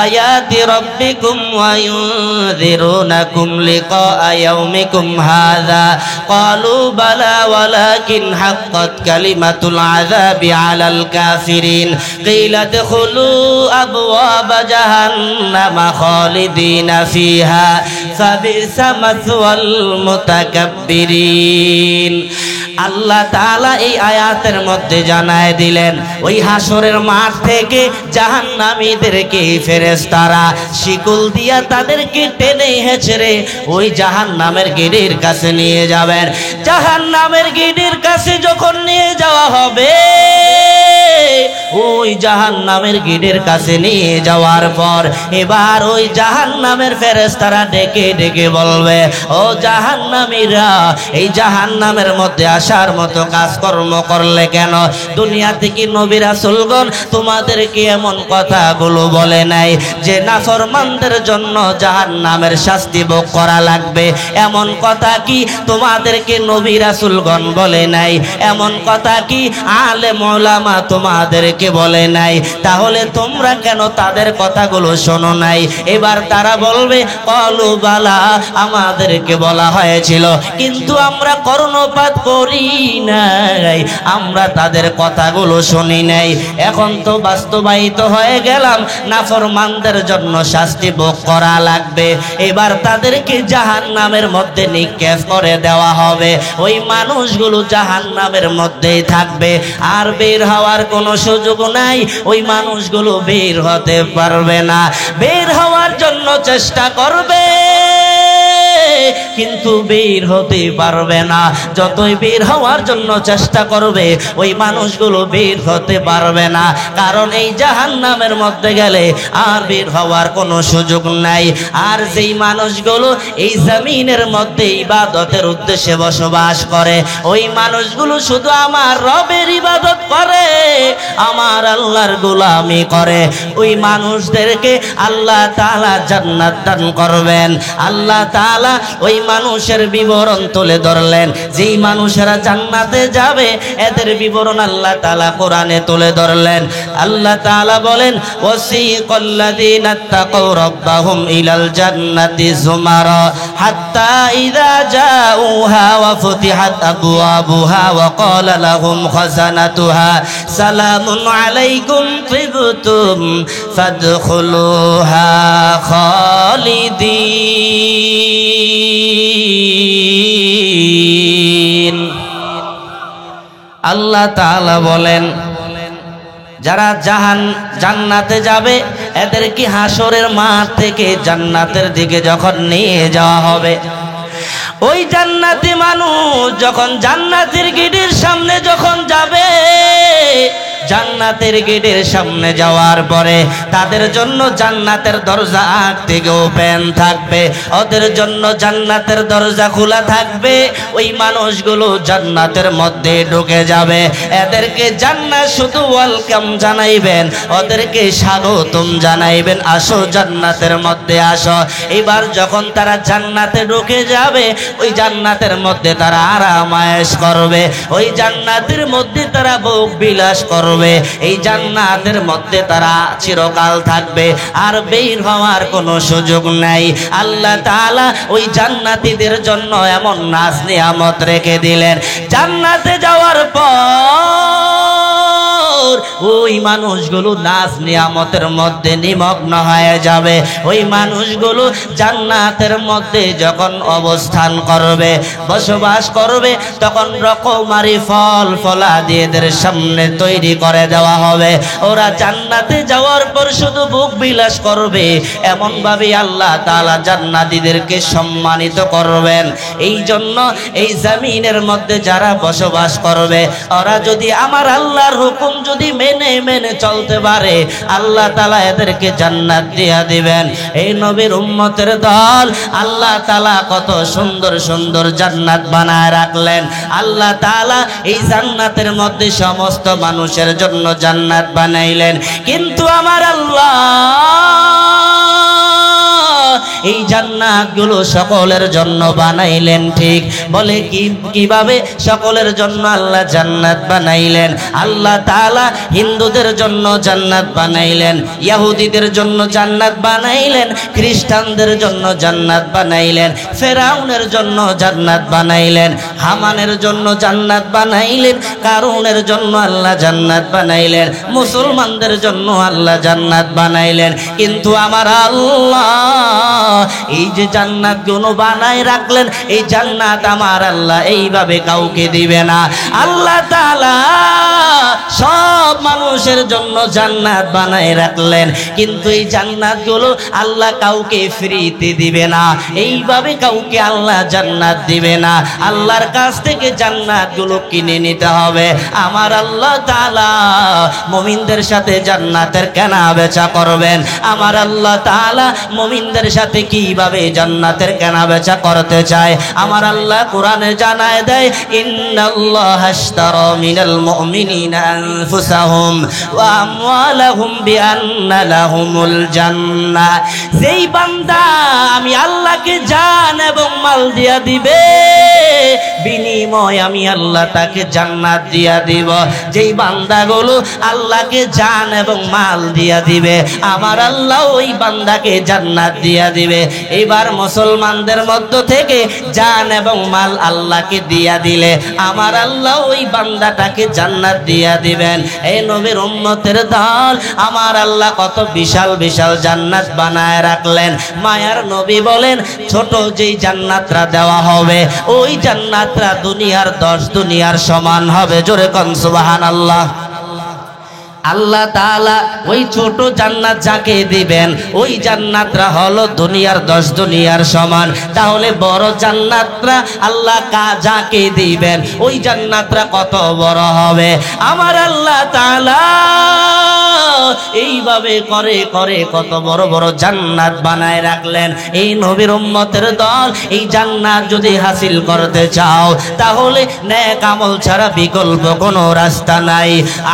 আয়াতি রাব্বিকুম ওয়া ইউনযিরুনাকুম লিকাআ ইয়াউমিকুম হাযা ক্বালু বালা ওয়ালাকিন হাক্কাত কালিমাতুল আযাবি আলাল কাফিরিন কিলা দখুলু আবওয়াবা জাহান্নামা খালিদিনা ফিহা ফাবিসা মাসওয়াল মুতাকাব্বিরিন। আল্লাহ তাআলা এই আয়াতের মধ্যে জানায় দিলেন, ওই হাসরের মাঠ থেকে জাহান্নামীদেরকে ফেরেশতারা শিকল দিয়া তাদেরকে টেনে হেঁচড়ে ওই জাহান্নামের গেটের কাছে নিয়ে যাবেন। জাহান্নামের গেটের কাছে যখন নিয়ে যাওয়া হবে, ওই জাহান্নামের গেটের কাছে নিয়ে যাওয়ার পর এবার ওই জাহান্নামের ফেরেশতারা ডেকে ডেকে বলবে, ও জাহান্নামীরা, এই জাহান্নামের মধ্যে আসার মতো কাজকর্ম করলে কেন? দুনিয়া থেকে নবী রাসূলগণ তোমাদেরকে এমন কথাগুলো বলে নাই যে নাফরমানদের জন্য জাহান্নামের শাস্তি ভোগ করা লাগবে? এমন কথা কি তোমাদেরকে নবী রাসূলগণ বলে নাই? এমন কথা কি আলেম উলামা তোমাদেরকে বলে নাই? তাহলে তোমরা কেন তাদের কথাগুলো শোনো নাই? এবার তারা বলবে, ক্বালু বালা, আমাদেরকে বলা হয়েছিল কিন্তু আমরা কর্ণপাত করি নাই, আমরা তাদের কথাগুলো শুনি নাই। এখন তো বাস্তবায়িত হয়ে গেলাম, নাফরমানদের জন্য শাস্তি ভোগ করা লাগবে। এবার তাদেরকে জাহান্নামের মধ্যে নিক্ষেপ করে দেওয়া হবে। ওই মানুষগুলো জাহান্নামের মধ্যেই থাকবে, আর বের হওয়ার কোনো সুযোগ নাই। ওই মানুষগুলো বের হতে পারবে না, বের হওয়ার জন্য চেষ্টা করবে কিন্তু বের হতে পারবে না। যতই বের হওয়ার জন্য চেষ্টা করবে ওই মানুষগুলো বের হতে পারবে না, কারণ এই জাহান্নামের মধ্যে গেলে আর বের হওয়ার কোনো সুযোগ নাই। আর যেই মানুষগুলো এই জমিনের মধ্যে ইবাদতের উদ্দেশ্যে বসবাস করে, ওই মানুষগুলো শুধু আমার রবের ইবাদত করে, আমার আমার আল্লাহর গোলামি করে ওই মানুষদেরকে আল্লাহ তাআলা জান্নাত দান করবেন। আল্লাহ তাআলা ওই মানুষের বিবরণ তুলে ধরলেন, যেই মানুষেরা জান্নাতে যাবে এদের বিবরণ আল্লাহ তাআলা কোরআনে তুলে ধরলেন। আল্লাহ তাআলা বলেন, ওয়াসিকাল্লাযীনা তাকাউ রাব্বাহুম ইলাল জান্নাতি যুমারা হাত্তা ইযা জাউহা ওয়া ফুতিহাত আবওয়াবুহা ওয়া ক্বালা লাহুম খাযানাতুহা সালামুন আলাইকুম তিবতুম ফাদখুলুহা খালিদিন। আল্লাহ তাআলা বলেন, যারা জান্নাতে যাবে এদেরকে হাসরের মাঠ থেকে জান্নাতের দিকে যখন নিয়ে যাওয়া হবে, ওই জান্নাতি মানুষ যখন জান্নাতের গেটের সামনে যখন যাবে, জান্নাতের গেটের সামনে যাওয়ার পরে তাদের জন্য জান্নাতের দরজা আগ থেকে ওপেন থাকবে, ওদের জন্য জান্নাতের দরজা খোলা থাকবে। ওই মানুষগুলো জান্নাতের মধ্যে ঢুকে যাবে, এদেরকে জান্নাত শুধু ওয়েলকাম জানাইবেন, ওদেরকে স্বাগতম জানাইবেন, আসো জান্নাতের মধ্যে আসো। এবার যখন তারা জান্নাতে ঢুকে যাবে, ওই জান্নাতের মধ্যে তারা আরাম আয়েশ করবে, ওই জান্নাতের মধ্যে তারা ভোগ বিলাস করবে, এই জান্নাতের মধ্যে তারা চিরকাল থাকবে, আর বের হওয়ার কোনো সুযোগ নাই। আল্লাহ তাআলা ওই জান্নাতীদের জন্য এমন নাজ নিয়ামত রেখে দিলেন, জান্নাতে যাওয়ার পর ওই মানুষগুলো নাজ নিয়ামতের মধ্যে নিমগ্ন হয়ে যাবে। ওই মানুষগুলো জান্নাতের মধ্যে যখন অবস্থান করবে, বসবাস করবে, তখন রকমারি ফল ফলাদি এদের সামনে তৈরি করে দেওয়া হবে। ওরা জান্নাতে যাওয়ার পর শুধু ভোগ বিলাস করবে, এমন ভাবে আল্লাহ তাআলা জান্নাতীদেরকে সম্মানিত করবেন। এই জন্য এই জমিনের মধ্যে যারা বসবাস করবে, ওরা যদি আমার আল্লাহর হুকুম যদি মেনে মেনে চলতে পারে, আল্লাহ তাআলা এদেরকে জান্নাত দিয়া দিবেন। এই নবীর উম্মতের দল আল্লাহ তাআলা কত সুন্দর সুন্দর জান্নাত বানায় রাখলেন। আল্লাহ তাআলা এই জান্নাতের মধ্যে সমস্ত মানুষের জন্য জান্নাত বানাইলেন, কিন্তু আমার আল্লাহ এই জান্নাতগুলো সকলের জন্য বানাইলেন। ঠিক বলে কিভাবে সকলের জন্য আল্লাহ জান্নাত বানাইলেন? আল্লাহ তাআলা হিন্দুদের জন্য জান্নাত বানাইলেন, ইহুদিদের জন্য জান্নাত বানাইলেন, খ্রিস্টানদের জন্য জান্নাত বানাইলেন, ফেরাউনের জন্য জান্নাত বানাইলেন, হামানের জন্য জান্নাত বানাইলেন, কারুনের জন্য আল্লাহ জান্নাত বানাইলেন, মুসলমানদের জন্য আল্লাহ জান্নাত বানাইলেন। কিন্তু আমার আল্লাহ এই যে জান্নাত গুলো বানায় রাখলেন, এই জান্নাত আমার আল্লাহ এইভাবে কাউকে দিবে না। আল্লাহ তাআলা সব মানুষের জন্য জান্নাত বানায় রাখলেন, কিন্তু এই জান্নাত গুলো আল্লাহ কাউকে ফ্রিতে দিবে না, এইভাবে কাউকে আল্লাহ জান্নাত দিবে না। আল্লাহর কাছ থেকে জান্নাত গুলো কিনে নিতে হবে। আমার আল্লাহ তাআলা মুমিনদের সাথে জান্নাতের কেনা বেচা করবেন। আমার আল্লাহ তাআলা মুমিনদের সাথে কিভাবে জান্নাতের কেনা বেচা করতে চায়, আমার আল্লাহ কোরআনে জানায় দেয়, ইন্নাল্লাহা আশতারা মিনাল মুমিনিনা আনফুসাহুম ওয়া আমওয়ালাহুম বিআন্না লাহুমুল জান্নাহ। যেই বান্দা আমি আল্লাহকে জান এবং মাল দিয়া দিবে, বিনিময় আমি আল্লাহ তাকে জান্নাত দিয়া দিব। যেই বান্দাগুলো আল্লাহকে জান এবং মাল দিয়া দিবে, আমার আল্লাহ ওই বান্দাকে জান্নাত দিয়া দিবে। এবার মুসলমানদের মধ্য থেকে জান এবং মাল আল্লাহকে দিয়া দিলে, আমার আল্লাহ ওই বান্দাটাকে জান্নাত দিয়া দিবেন। এই নবীর উম্মতের দল আমার আল্লাহ কত বিশাল বিশাল জান্নাত বানায় রাখলেন। মায়ার নবী বলেন, ছোট যেই জান্নাতরা দেওয়া হবে, ওই জান্নাতরা দুনিয়ার 10 দুনিয়ার সমান হবে। জোরে কোন সুবহানাল্লাহ। আল্লাহ তাআলা ওই ছোট জান্নাত যাকে দিবেন, ওই জান্নাতরা হলো দুনিয়ার 10 দুনিয়ার সমান। তাহলে বড় জান্নাতরা আল্লাহ যাকে দিবেন, ওই জান্নাতরা কত বড় হবে? আমার আল্লাহ তাআলা এইভাবে করে করে কত বড় বড় জান্নাত বানায় রাখলেন। এই নবীর উম্মতের দল এই জান্নাত যদি হাসিল করতে চাও, তাহলে নেক আমল ছাড়া বিকল্প কোনো রাস্তা নাই,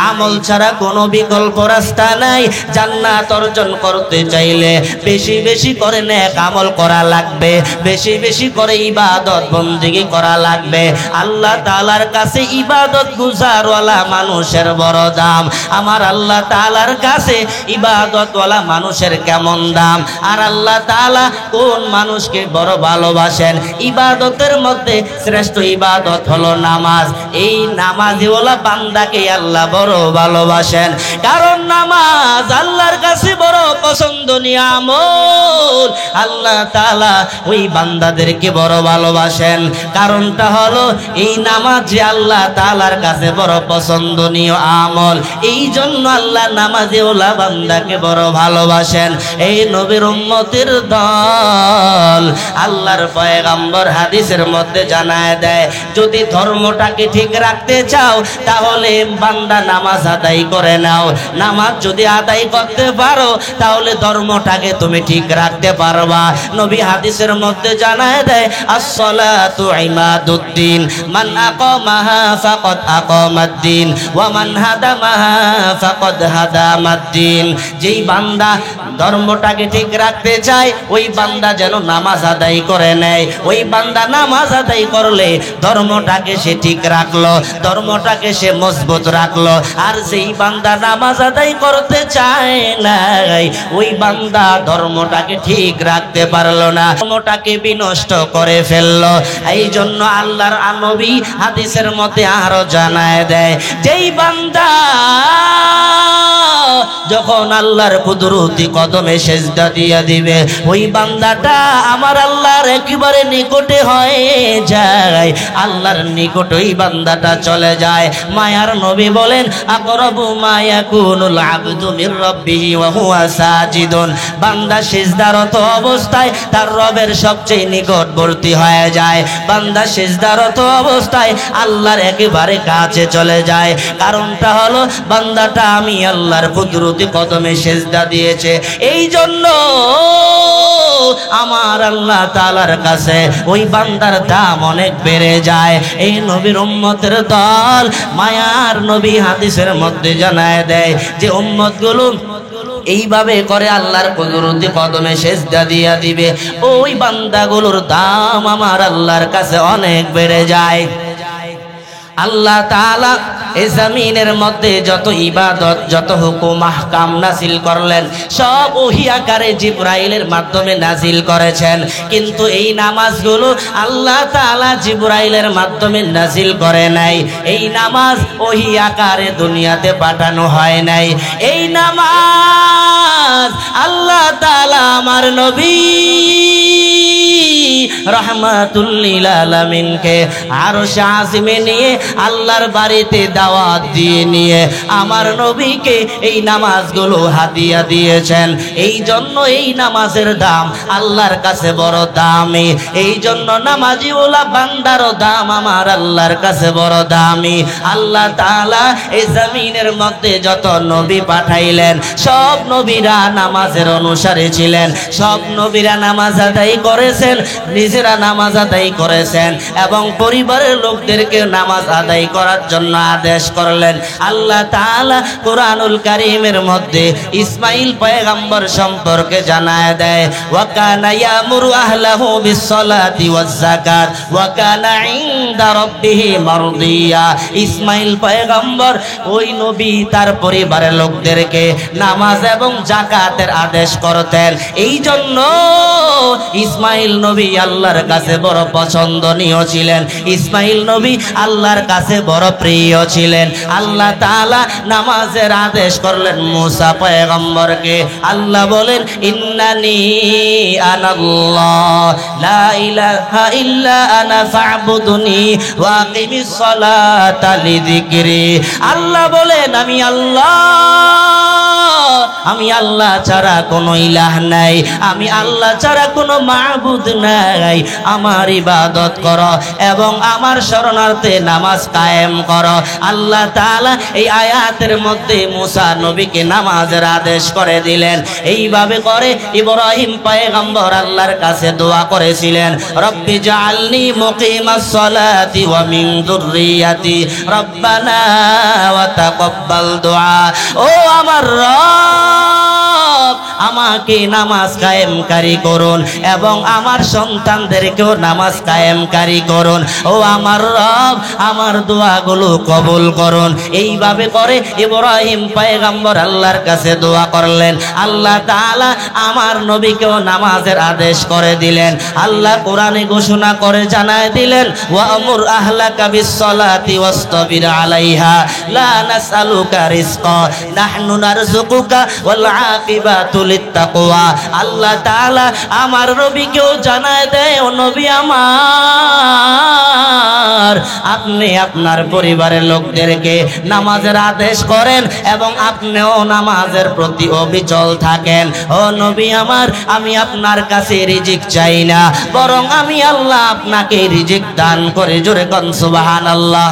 আমল ছাড়া কোনো কোনো বিকল্প রাস্তা নাই। জান্নাত অর্জন করতে চাইলে বেশি বেশি করে নেক আমল করা লাগবে, বেশি বেশি করে ইবাদত বন্দেগী করা লাগবে। আল্লাহ তাআলার কাছে ইবাদত গুজারওয়ালা মানুষের বড় দাম। আমার আল্লাহ তাআলার কাছে ইবাদতওয়ালা মানুষের কেমন দাম। আর আল্লাহ তাআলা কোন মানুষকে বড় ভালোবাসেন? ইবাদতের মধ্যে শ্রেষ্ঠ ইবাদত হলো নামাজ। এই নামাজিওয়ালা বান্দাকে আল্লাহ বড় ভালোবাসেন, কারণ নামাজ আল্লাহর কাছে বড় পছন্দনীয় আমল। আল্লাহ তাআলা ওই বান্দাদেরকে বড় ভালোবাসেন, কারণটা হলো এই নামাজ যে আল্লাহ তাআলার কাছে বড় পছন্দনীয় আমল। এই জন্য আল্লাহ নামাজিওয়ালা বান্দাকে বড় ভালোবাসেন। এই নবীর উম্মতের দল আল্লাহর পয়গম্বর হাদিসের মধ্যে জানায় দেয়, যদি ধর্মটাকে ঠিক রাখতে চাও তাহলে বান্দা নামাজ আদায় করে নাও। নামাজ যদি আদায় করতে পারো তাহলে ধর্মটাকে তুমি ঠিক রাখতে পারবা। নবী হাদিসের মধ্যে জানায় দেয়, আসসালাতু ইমাদুদ্দিন, মান আকামাহা ফাকাদ আকামাদ্দিন ওয়া মান হাদামাহা ফাকাদ হাদামাদ্দিন। যেই বান্দা ধর্মটাকে ঠিক রাখতে চায় ওই বান্দা যেন নামাজ আদায় করে নেয়। ওই বান্দা নামাজ আদায় করলে ধর্মটাকে সে ঠিক রাখলো, ধর্মটাকে সে মজবুত রাখলো। আর যেই বান্দা নামাজ আদায় করতে চায় না ওই বান্দা ধর্মটাকে ঠিক রাখতে পারলো না, ধর্মটাকে বিনষ্ট করে ফেললো। এই জন্য আল্লাহর নবী হাদিসের মধ্যে আরো জানায় দেয়, যেই বান্দা যখন আল্লাহর কুদরতি কদমে সেজদা দিয়া দিবে ওই বান্দাটা আমার আল্লাহর একেবারে নিকটে হয়ে যায়, আল্লাহর নিকট ওই বান্দাটা চলে যায়। মায়ার নবী বলেন, আকরাবু মা ইয়াকুনুল আবদু মির রাব্বিহি ওয়া হুয়া সাজিদুন। বান্দা সিজদারত অবস্থায় তার রবের সবচেয়ে নিকটবর্তী হয়ে যায়। বান্দা সিজদারত অবস্থায় আল্লাহর একেবারে কাছে চলে যায়। কারণটা হলো বান্দাটা আমি আল্লাহর কুদরতি কদমে সেজদা দিয়েছে। এই জন্য আমার আল্লাহ তাআলার কাছে ওই বান্দার দাম অনেক বেড়ে যায়। এই নবীর উম্মতের দল মায়ার নবী হাদিসের মধ্যে জানায় দেয় যে উম্মতগুলো এইভাবে করে আল্লাহর কুদরতি কদমে সেজদা দিয়া দিবে, ওই বান্দাগুলোর দাম আমার আল্লাহর কাছে অনেক বেড়ে যায়। আল্লাহ তাআলা এই জমিনের মধ্যে যত ইবাদত, যত হুকুম আহকাম নাজিল করলেন সব ওহী আকারে জিবরাইলের মাধ্যমে নাজিল করেছেন। কিন্তু এই নামাজগুলো আল্লাহ তাআলা জিবরাইলের মাধ্যমে নাজিল করে নাই। এই নামাজ ওহী আকারে দুনিয়াতে পাঠানো হয় নাই। এই নামাজ আল্লাহ তাআলা আমার নবী রাহমাতুল লিল আলামিনকে আরশে আজিমে নিয়ে আল্লাহর বাড়িতে দাওয়াত দিয়ে নিয়ে আমার নবীকে এই নামাজগুলো হাদিয়া দিয়েছেন। এই জন্য এই নামাজের দাম আল্লাহর কাছে বড় দামি। এই জন্য নামাজিওয়ালা বান্দারও দাম আমার আল্লাহর কাছে বড় দামি। আল্লাহ তাআলা এই জমিনের মধ্যে যত নবী পাঠাইলেন সব নবীরা নামাজের অনুসারী ছিলেন, সব নবীরা নামাজ আদায় করেছেন, নিজেরা নামাজ আদায় করেছেন এবং পরিবারের লোকদেরকে নামাজ আদায় করার জন্য আদেশ করলেন। আল্লাহ তাআলা কুরআনুল কারীমের মধ্যে ইসমাঈল পয়গম্বর সম্পর্কে জানায় দেয়, ওয়া কানা ইয়ামুরু আহলাহু বিসসালাতি ওয়াজ যাকাত ওয়া কানা ইনদা রাব্বিহি মারদিয়া। ইসমাঈল পয়গম্বর ওই নবী তার পরিবারের লোকদেরকে নামাজ এবং যাকাতের আদেশ করতেন। এই জন্য ইসমাঈল নবী আল্লাহর কাছে বড় পছন্দনীয় ছিলেন, ইসমাঈল নবী আল্লাহর কাছে বড় প্রিয় ছিলেন। আল্লাহ তাআলা নামাজের আদেশ করলেন মুসা পয়গম্বরকে। আল্লাহ বলেন, ইন্নানি আনাল্লাহ লা ইলাহা ইল্লা আনা ফা'বুদুনি ওয়া আকিমিস সালাতা লিযিকরি। আল্লাহ বলেন, আমি আল্লাহ আমি আল্লাহ ছাড়া কোনো ইলাহ নাই, আমি আল্লাহ ছাড়া কোনো মাবুদ নাই, আমার ইবাদত করো এবং আমার শরণার্থে নামাজ কায়েম করো। আল্লাহ তাআলা এই আয়াতের মধ্যে মুসা নবীকে নামাজের আদেশ করে দিলেন। এইভাবে করে ইব্রাহিম পয়গম্বর আল্লাহর কাছে দোয়া করেছিলেন, রব্বি জাআলনি মুকিমাস সালাতি ওয়া মিন যুররিয়াতি রব্বানা ওয়া তাকাব্বাল দুআ। ও আমার রব, আমাকে নামাজ কায়েমকারী করুন এবং আমার সন্তানদেরকেও নামাজ কায়েমকারী করুন। ও আমার রব, আমার দোয়াগুলো কবুল করুন। এইভাবে করে ইব্রাহিম পয়গম্বর আল্লাহর কাছে দোয়া করলেন। আল্লাহ তাআলা আমার নবীকেও নামাজের আদেশ করে দিলেন। আল্লাহ কোরআনে ঘোষণা করে জানায় দিলেন, ওয়ামুর আহলাকা বিসসালাতি ওয়াসতাবির আলাইহা লা নাসআলুকা রিজকা নাহনু নারযুকুকা ওয়াল আকিবাতু লিত্তাকওয়া। আল্লাহ তাআলা আমার নবীকেও জানায় দেয়, ও নবী আমার, আপনি আপনার পরিবারের লোকদেরকে নামাজের আদেশ করেন এবং আপনিও নামাজের প্রতি অবিচল থাকেন। ও নবী আমার, আমি আপনার কাছে রিজিক চাই না, বরং আমি আল্লাহ আপনাকে রিজিক দান করে। জোরে কোন সুবহানাল্লাহ।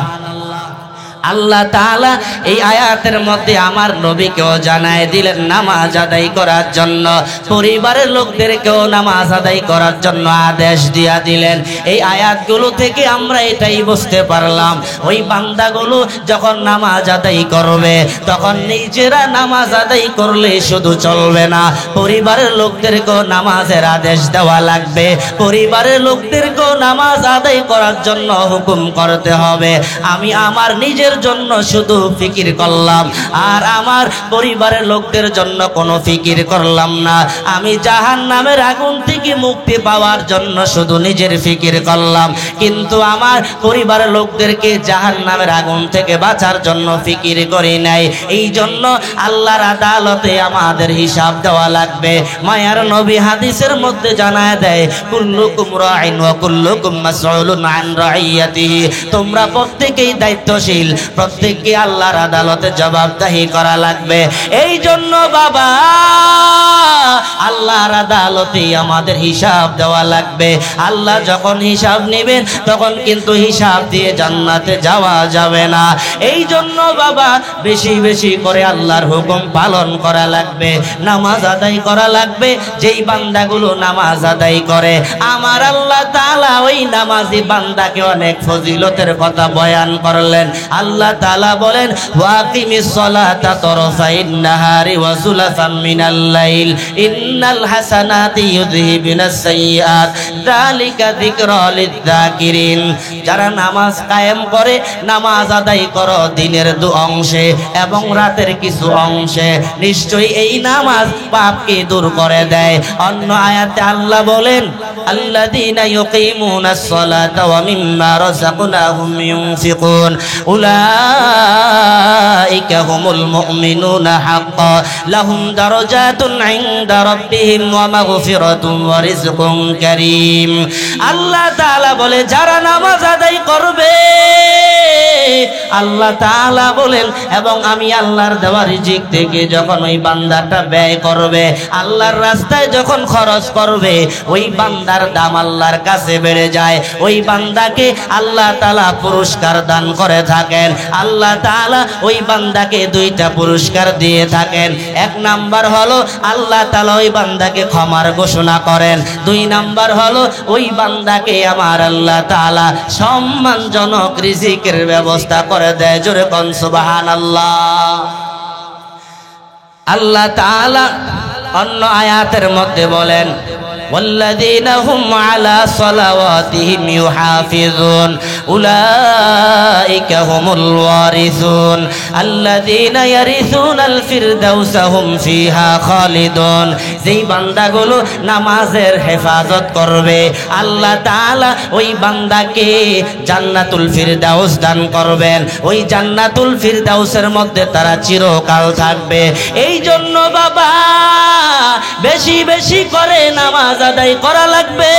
আল্লাহ তাআলা এই আয়াতের মধ্যে আমার নবীকেও জানায় দিলেন নামাজ আদায় করার জন্য, পরিবারের লোকদেরকেও নামাজ আদায় করার জন্য আদেশ দিয়া দিলেন। এই আয়াতগুলো থেকে আমরা এটাই বুঝতে পারলাম, ওই বান্দাগুলো যখন নামাজ আদায় করবে তখন নিজেরা নামাজ আদায় করলে শুধু চলবে না, পরিবারের লোকদেরকেও নামাজের আদেশ দেওয়া লাগবে, পরিবারের লোকদেরকেও নামাজ আদায় করার জন্য হুকুম করতে হবে। আমি আমার নিজের জন্য শুধু ফিকির করলাম আর আমার পরিবারের লোকদের জন্য কোনো ফিকির করলাম না, আমি জাহান্নামের আগুন থেকে মুক্তি পাওয়ার জন্য শুধু নিজের ফিকির করলাম, কিন্তু আমার পরিবারের লোকদেরকে জাহান্নামের আগুন থেকে বাঁচার জন্য ফিকির করি নাই। এই জন্য আল্লাহর আদালতে আমাদের হিসাব দেওয়া লাগবে। মায়ার নবী হাদিসের মধ্যে জানায় দেয়, কুল্লুকুম রাইন ওয়া কুল্লুকুম মাসউলুন আন রাইয়াতিহি, তোমরা প্রত্যেকেই দায়িত্বশীল, প্রত্যেককে আল্লাহর আদালতে জবাবদিহি করা লাগবে। এই জন্য বাবা, আল্লাহর আদালতে আমাদের হিসাব দেওয়া লাগবে। আল্লাহ যখন হিসাব নেবেন তখন কিন্তু হিসাব দিয়ে জান্নাতে যাওয়া যাবে না। এই জন্য বাবা, বেশি বেশি করে আল্লাহর হুকুম পালন করা লাগবে, নামাজ আদায় করা লাগবে। যেই বান্দাগুলো নামাজ আদায় করে আমার আল্লাহ তাআলা ওই নামাজি বান্দাকে অনেক ফজিলতের কথা বয়ান করলেন। আল্লাহ তাআলা বলেন, ওয়াকিমিস সালাতা তরফাইন নাহারি ওয়া সুলাসাম মিনাল লাইল ইন্নাল হাসানাতি ইউযহিবুনাস সাইয়্যাত যালিকা যিকরা লিয-যাকিরিন। যারা নামাজ কায়েম করে, নামাজ আদায় করো দিনের দু অংশে এবং রাতের কিছু অংশে, নিশ্চয়ই এই নামাজ পাপকে দূর করে দেয়। অন্য আয়াতে আল্লাহ বলেন, আল্লাযীনা ইউকিমুনাস সালাতা ওয়া মিম্মা রাযাকনাহুম ইউনফিকুন উলাইকা হুমুল মুমিনুনা হাক্কান লাহুম দারাজাতুন ইনদা রাব্বিহিম ওয়া মাগফিরাতুন ওয়া রিজকুন কারীম। আল্লাহ তাআলা বলে, যারা নামাজ আদায় করবে, আল্লাহ তাআলা বলেন, এবং আমি আল্লাহর দেওয়া রিজিক থেকে যখন ওই বান্দাটা ব্যয় করবে, আল্লাহর রাস্তায় যখন খরচ করবে, ওই বান্দার দাম আল্লাহর কাছে বেড়ে যায়। ওই বান্দাকে আল্লাহ তাআলা পুরস্কার দান করে থাকেন। আল্লাহ তাআলা ওই বান্দাকে দুইটা পুরস্কার দিয়ে থাকেন। এক নাম্বার হলো আল্লাহ তাআলা ওই বান্দাকে ক্ষমার ঘোষণা করেন। দুই নাম্বার হলো ওই বান্দাকে আমার আল্লাহ তাআলা সম্মানজনক রিজিকের ব্যবস্থা করে দেয়। জোরে কোন সুবহানাল্লাহ। আল্লাহ তাআলা অন্য আয়াতের মধ্যে বলেন, والذين هم على صلواتهم يحافظون أولئك هم الوارثون الذين يرثون الفردوس هم فيها خالدون। যেই বান্দাগুলো নামাজের হেফাজত করবে, আল্লাহ তাআলা ওই বান্দাকে জান্নাতুল ফিরদাউস দান করবেন। ওই জান্নাতুল ফিরদাউসের মধ্যে তারা চিরকাল থাকবে। এই জন্য বাবা, বেশি বেশি করে নামাজ নামাজ আদায় করা লাগবে।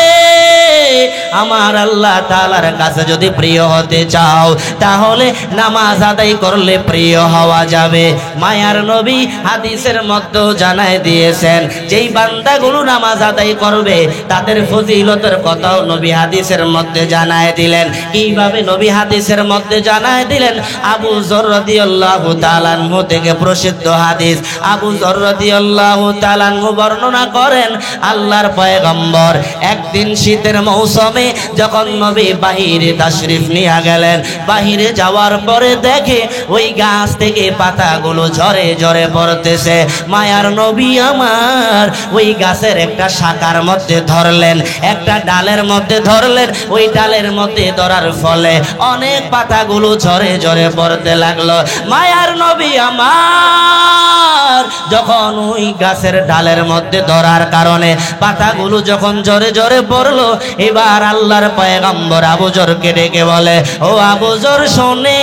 আমার আল্লাহ তাআলার কাছে যদি প্রিয় হতে চাও তাহলে নামাজ আদায় করলে প্রিয় হওয়া যাবে। মায়ার নবী হাদিসের মধ্যে জানায় দিয়েছেন যেই বান্দাগুলো নামাজ আদায় করবে তাদের ফজিলতের কথাও নবী হাদিসের মধ্যে জানায় দিলেন। কিভাবে নবী হাদিসের মধ্যে জানায় দিলেন? আবু যর রাদিয়াল্লাহু তাআলা আনহু থেকে প্রসিদ্ধ হাদিস। আবু যর রাদিয়াল্লাহু তাআলা আনহু বর্ণনা করেন আল্লাহর পয়গম্বর একদিন শীতের মৌসুমে যখন নবী বাহিরে তাশরিফ নিয়ে গেলেন, বাহিরে যাওয়ার পরে দেখে ওই গাছ থেকে পাতাগুলো ঝরে ঝরে পড়তেছে। মায়ার নবী আমার ওই গাছের একটা শাখার মধ্যে ধরলেন, একটা ডালের মধ্যে ধরলেন। ওই ডালের মধ্যে ধরার ফলে অনেক পাতাগুলো ঝরে ঝরে পড়তে লাগলো। মায়ার নবী আমার যখন ওই গাছের ডালের মধ্যে ধরার কারণে পাতাগুলো যখন ঝরে ঝরে পড়লো, এবার আল্লাহর পয়গম্বর আবু যরকে ডেকে বলে, ও আবু যর শুনে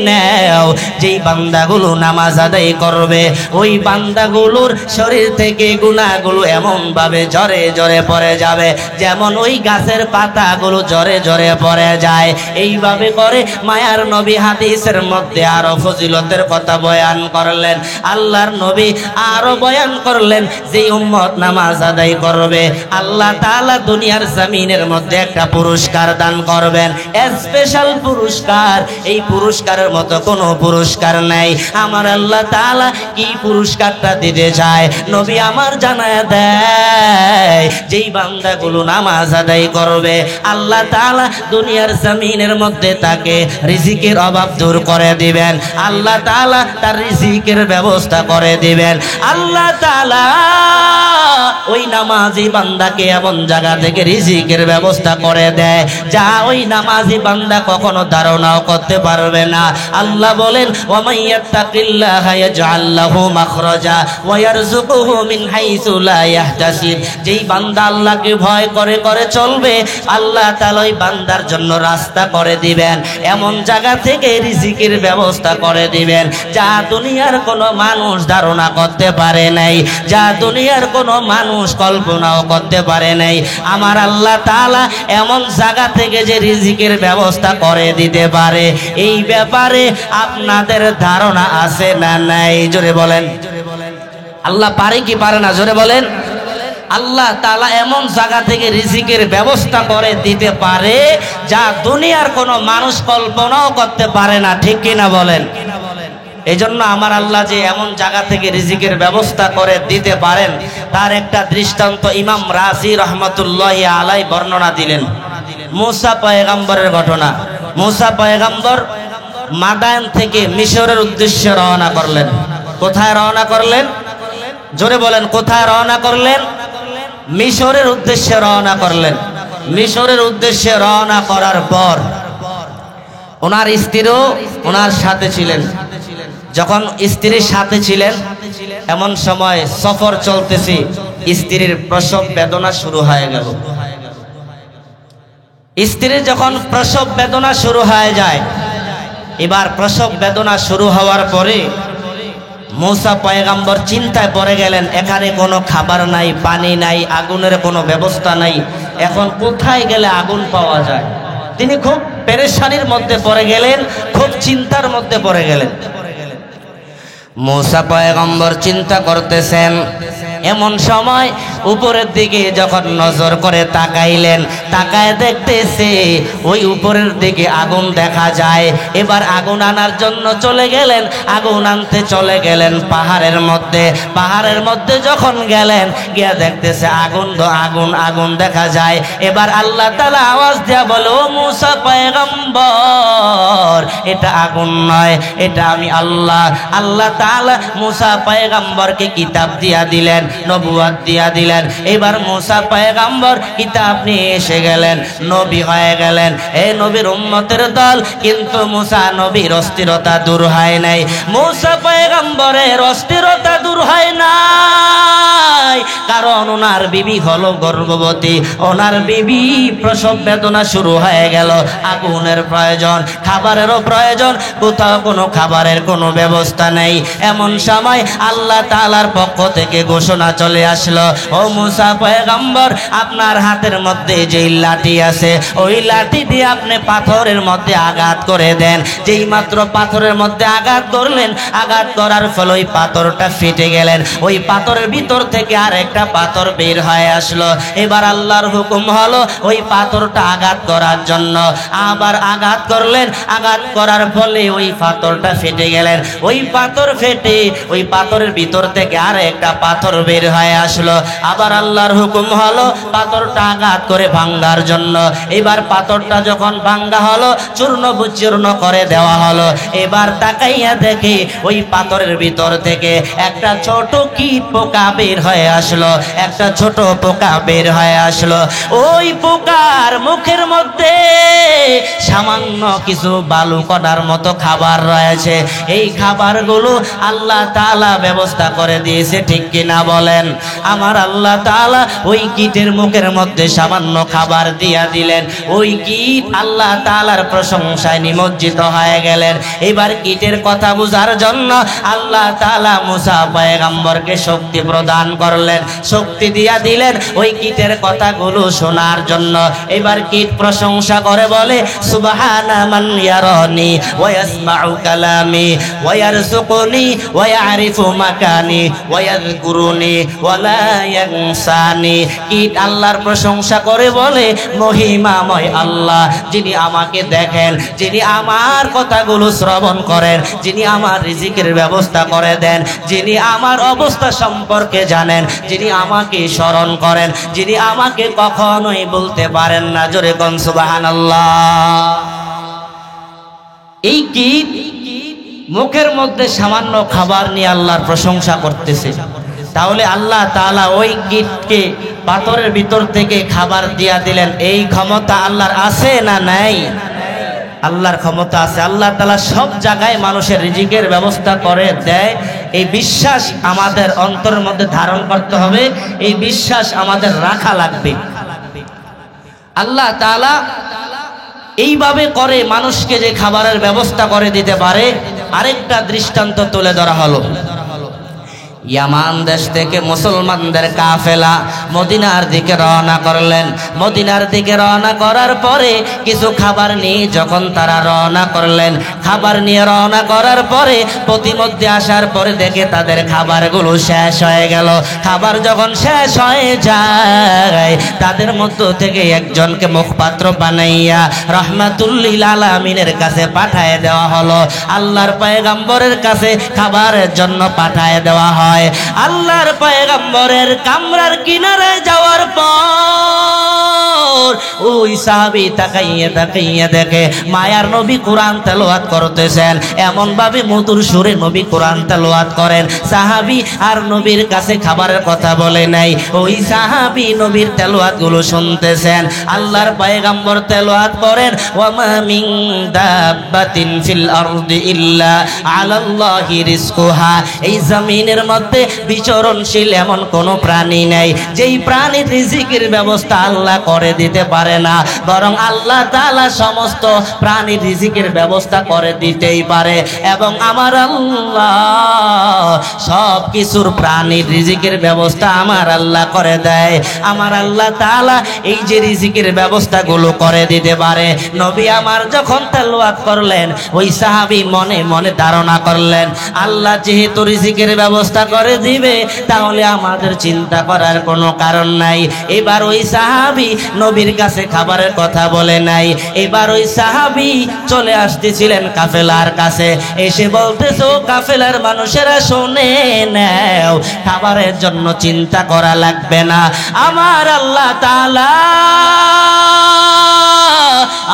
নাও, যেই বান্দাগুলো নামাজ আদায় করবে ওই বান্দাগুলোর শরীর থেকে গুনাহগুলো এমন ভাবে ঝরে ঝরে পড়ে যাবে যেমন ওই গাছের পাতাগুলো ঝরে ঝরে পড়ে যায়। এইভাবে করে মায়ার নবী হাদিসের মধ্যে আরো ফজিলতের কথা বয়ান করলেন। আল্লাহর নবী আরো বয়ান করলেন যে উম্মত নামাজ আদায় করবে আল্লাহ তাআলা দুনিয়ার জমিনের মধ্যে একটা পুরস্কার দান করবেন, স্পেশাল পুরস্কার। এই পুরস্কারের মতো কোনো পুরস্কার নাই। আমার আল্লাহ তাআলা কি পুরস্কারটা দিতে চায় নবী আমার জানায় দেয়, যেই বান্দাগুলো নামাজ আদায় করবে আল্লাহ তাআলা দুনিয়ার জমিনের মধ্যে তাকে রিজিকের অভাব দূর করে দিবেন। আল্লাহ তাআলা তার রিজিকের ব্যবস্থা করে দিবেন। আল্লাহ তাআলা ওই নামাজি বান্দাকে এমন জায়গা থেকে রিজিকের ব্যবস্থা করে দেয় যা ওই নামাজি বান্দা কখনো ধারণাও করতে পারবে না। আল্লাহ বলেন, ওয়া মাইয়াত্তাকিল্লাহা ইয়াজআল লাহু মাখরাজা ওয়া ইয়ারযুকুহু মিন হাইসু লা ইয়াহতাসিব। যেই বান্দা আল্লাহকে ভয় করে করে চলবে আল্লাহ তাআলা ওই বান্দার জন্য রাস্তা করে দিবেন, এমন জায়গা থেকে রিজিকের ব্যবস্থা করে দিবেন যা দুনিয়ার কোনো মানুষ ধারণা করতে পারে নাই, যা দুনিয়ার কোনো মানুষ কল্পনাও করতে পারে নাই। আমার আল্লাহ তাআলা এমন জায়গা থেকে যে রিজিকের ব্যবস্থা করে দিতে পারে এই ব্যাপারে আপনাদের ধারণা আছে না নাই? জোরে বলেন। আল্লাহ পারে কি পারে না? জোরে বলেন। আল্লাহ তাআলা এমন জায়গা থেকে রিজিকের ব্যবস্থা করে দিতে পারে যা দুনিয়ার কোনো মানুষ কল্পনাও করতে পারে না, ঠিক কিনা বলেন? এই জন্য আমার আল্লাহ যে এমন জায়গা থেকে রিজিকের ব্যবস্থা করে দিতে পারেন তার একটা দৃষ্টান্ত ইমাম রাজি রহমতুল্লাহি আলাইহি বর্ণনা দিলেন। মূসা পয়গম্বরের ঘটনা। মূসা পয়গম্বর মাদায়ান থেকে মিশরের উদ্দেশ্যে রওনা করলেন। কোথায় রওনা করলেন? জোরে বলেন, কোথায় রওনা করলেন? মিশরের উদ্দেশ্যে রওনা করলেন। মিশরের উদ্দেশ্যে রওনা করার পর ওনার স্ত্রীও ওনার সাথে ছিলেন। যখন স্ত্রীর সাথে ছিলেন এমন সময় সফর চলতেছে, স্ত্রীর প্রসব বেদনা শুরু হয়ে গেল। স্ত্রীর যখন প্রসব বেদনা শুরু হয়ে যায়, এবার প্রসব বেদনা শুরু হওয়ার পরে মূসা পয়গম্বর চিন্তায় পড়ে গেলেন, এখানে কোনো খাবার নাই, পানি নাই, আগুনের কোনো ব্যবস্থা নাই, এখন কোথায় গেলে আগুন পাওয়া যায়? তিনি খুব পেরেশানির মধ্যে পড়ে গেলেন, খুব চিন্তার মধ্যে পড়ে গেলেন। মূসা পয়গম্বর চিন্তা করতেছেন। এমন সময় উপরের দিকে যখন নজর করে তাকাইলেন, তাকায় দেখতেছে ওই উপরের দিকে আগুন দেখা যায়। এবার আগুন আনার জন্য চলে গেলেন, আগুন আনতে চলে গেলেন পাহাড়ের মধ্যে। পাহাড়ের মধ্যে যখন গেলেন গিয়া দেখতেছে আগুন তো আগুন আগুন দেখা যায়। এবার আল্লাহ তাআলা আওয়াজ দেয়া বলে, ও মূসা পয়গম্বর, এটা আগুন নয়, এটা আমি আল্লাহ। আল্লাহ তাআলা মূসা পয়গম্বরকে কিতাব দিয়া দিলেন, নবুয়ত দিয়া দিলেন। এবার মূসা পয়গম্বর কিতাব নিয়ে এসে গেলেন, নবী হয়ে গেলেন, এই নবীর উম্মতের দল। কিন্তু মূসা নবীর অস্থিরতা দূর হয় নাই, মূসা পয়গম্বরের অস্থিরতা দূর হয় নাই, কারণ ওনার বিবি হলো গর্ভবতী, ওনার বিবি প্রসব বেদনা শুরু হয়ে গেল। আগুনের প্রয়োজন, খাবারেরও প্রয়োজন, কোথাও কোনো খাবারের কোনো ব্যবস্থা নেই। এমন সময় আল্লাহ তাআলার পক্ষ থেকে ঘোষণা চলে আসলো, ও মুসা পয়গম্বর, আপনার হাতের মধ্যে যেই লাঠি আছে ওই লাঠি দিয়ে আপনি পাথরের মধ্যে আঘাত করে দেন। যেই মাত্র পাথরের মধ্যে আঘাত করলেন, আঘাত করার ফলে ওই পাথরটা ফেটে গেলেন। ওই পাথরের ভিতর থেকে আর একটা পাথর বের হয়ে আসলো। এবার আল্লাহর হুকুম হলো ওই পাথরটা আঘাত করার জন্য। আবার আঘাত করলেন, আঘাত করার ফলে ওই পাথরটা ফেটে গেলেন। ওই পাথর ফেটে ওই পাথরের ভিতর থেকে আর একটা পাথর বের হয়ে আসলো। আবার আল্লাহর হুকুম হলো পাথরটা আঘাত করে ভাঙ্গার জন্য। এবার পাথরটা যখন ভাঙ্গা হলো, চূর্ণ বিচূর্ণ করে দেওয়া হলো। এবার তাকাইয়া দেখে ওই পাথরের ভিতর থেকে একটা ছোট কীট পোকা বের হয়ে আসলো। একটা ছোট পোকা বের হয়ে আসলো। ওই পোকার মুখের মধ্যে সামান্য কিছু বালু কণার মতো খাবার রয়েছে। এই খাবারগুলো আল্লাহ তাআলা ব্যবস্থা করে দিয়েছে, ঠিক কিনা বলেন? আমার আল্লাহ তাআলা ওই কীটের মুখের মধ্যে সামান্য খাবার দিয়া দিলেন। ওই কীট আল্লাহ তাআলার প্রশংসায় নিমজ্জিত হয়ে গেলেন। এবার কীটের কথা বুঝার জন্য আল্লাহ তাআলা মুসা পয়গম্বরকে শক্তি প্রদান করলেন, শক্তি দিয়া দিলেন ওই কীটের কথাগুলো শোনার জন্য। এবার কীট প্রশংসা করে বলে, সুবহানা মান ইয়ারানি ওয়া ইয়াসমাউ কালামি ওয়া ইয়ারযুকুনি ওয়া ইয়ারিফু মাকানি ওয়া ইয়াযকুরুনি ওয়া লা ইয়ানসানি। কীট আল্লাহর প্রশংসা করে বলে, মহিমাময় আল্লাহ, যিনি আমাকে দেখেন, যিনি আমার কথাগুলো শ্রবণ করেন, যিনি আমার রিজিকের ব্যবস্থা করে দেন, যিনি আমার অবস্থা সম্পর্কে জানেন, যিনি আমাকে স্মরণ করেন, যিনি আমাকে কখনোই বলতে পারেন না। জোরে কোন সুবহানাল্লাহ। এই কীট মুখের মধ্যে সামান্য খাবার নিয়ে আল্লাহর প্রশংসা করতেছে। তাহলে আল্লাহ তাআলা ওই কীটকে পাথরের ভিতর থেকে খাবার দিয়া দিলেন। এই ক্ষমতা আল্লাহর আছে না নাই? আল্লাহর ক্ষমতা আছে। আল্লাহ তাআলা সব জায়গায় মানুষের রিজিকের ব্যবস্থা করে দেয়। এই বিশ্বাস আমাদের অন্তরের মধ্যে ধারণ করতে হবে, এই বিশ্বাস আমাদের রাখা লাগবে। আল্লাহ তাআলা এইভাবে করে মানুষকে যে খাবারের ব্যবস্থা করে দিতে পারে। আরেকটা দৃষ্টান্ত তুলে ধরা হলো। ইয়ামান দেশ থেকে মুসলমানদের কাফেলা মদিনার দিকে রওনা করলেন। মদিনার দিকে রওনা করার পরে কিছু খাবার নিয়ে যখন তারা রওনা করলেন, খাবার নিয়ে রওনা করার পরে প্রতিমধ্যে আসার পরে দেখে তাদের খাবারগুলো শেষ হয়ে গেল। খাবার যখন শেষ হয়ে যায়, তাদের মধ্য থেকে একজনকে মুখপাত্র বানাইয়া রাহমাতুল লিল আলামিনের কাছে পাঠায় দেওয়া হলো। আল্লাহর পয়গম্বরের কাছে খাবারের জন্য পাঠায় দেওয়া হয়। আল্লাহর পয়গম্বরের কামরার কিনারে যাওয়ার পর ওই সাহাবী তাকাইয়া তাকাইয়া দেখে মায়ার নবী কোরআন তেলাওয়াত করতেছেন। এমন ভাবে মধুর সুরে নবী কোরআন তেলাওয়াত করেন। সাহাবী আর নবীর কাছে খাবারের কথা বলে নাই, ওই সাহাবী নবীর তেলাওয়াত গুলো শুনতেছেন। আল্লাহর পয়গম্বর তেলাওয়াত করেন, ওয়া মা মিন দাব্বাতিন ফিল আরদি ইল্লা আলাল্লাহি রিজকুহা। এই জমিনের মধ্যে বিচরণশীল এমন কোন প্রাণী নেই যেই প্রাণীর রিজিকের ব্যবস্থা আল্লাহ করে দিতে পারে না, বরং আল্লাহ তাআলা সমস্ত প্রাণীর রিজিকের ব্যবস্থা করে দিতেই পারে। এবং আমার আল্লাহ সব কিছুর প্রাণীর রিজিকের ব্যবস্থা আমার আল্লাহ করে দেয়। আমার আল্লাহ তাআলা এই যে রিজিকের ব্যবস্থাগুলো করে দিতে পারে। নবী আমার যখন তেলাওয়াত করলেন, ওই সাহাবী মনে মনে ধারণা করলেন, আল্লাহ যেহেতু রিজিকের ব্যবস্থা করে দিবে, তাহলে আমাদের চিন্তা করার কোনো কারণ নাই। এবার ওই সাহাবী নবীর কাছে খাবারের কথা বলে নাই। এবার ওই সাহাবী চলে আসতেছিলেন কাফেলার কাছে, এসে বলতেছে, ও কাফেলার মানুষেরা শুনে নাও, খাবারের জন্য চিন্তা করা লাগবে না। আমার আল্লাহ তাআলা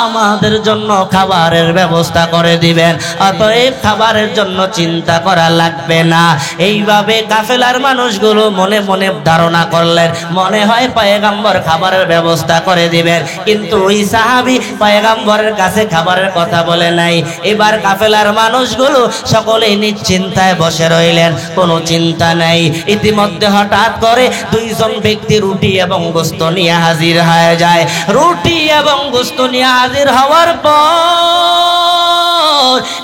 আমাদের জন্য খাবারের ব্যবস্থা করে দিবেন, অতএব খাবারের জন্য চিন্তা করা লাগবে না। এইভাবে কাফেলার মানুষগুলো মনে মনে ধারণা করলেন, মনে হয় পয়গম্বর খাবারের ব্যবস্থা করে দিবেন। কিন্তু ওই সাহাবী পয়গম্বরের কাছে খাবারের কথা বলে নাই। এবার কাফেলার মানুষগুলো সকলে নিশ্চিন্তায় বসে রইলেন, কোনো চিন্তা নাই। ইতিমধ্যে হঠাৎ করে দুইজন ব্যক্তি রুটি এবং গোশত নিয়ে হাজির হয়ে যায়। রুটি এবং গোশত নিয়ে হাজির হওয়ার পর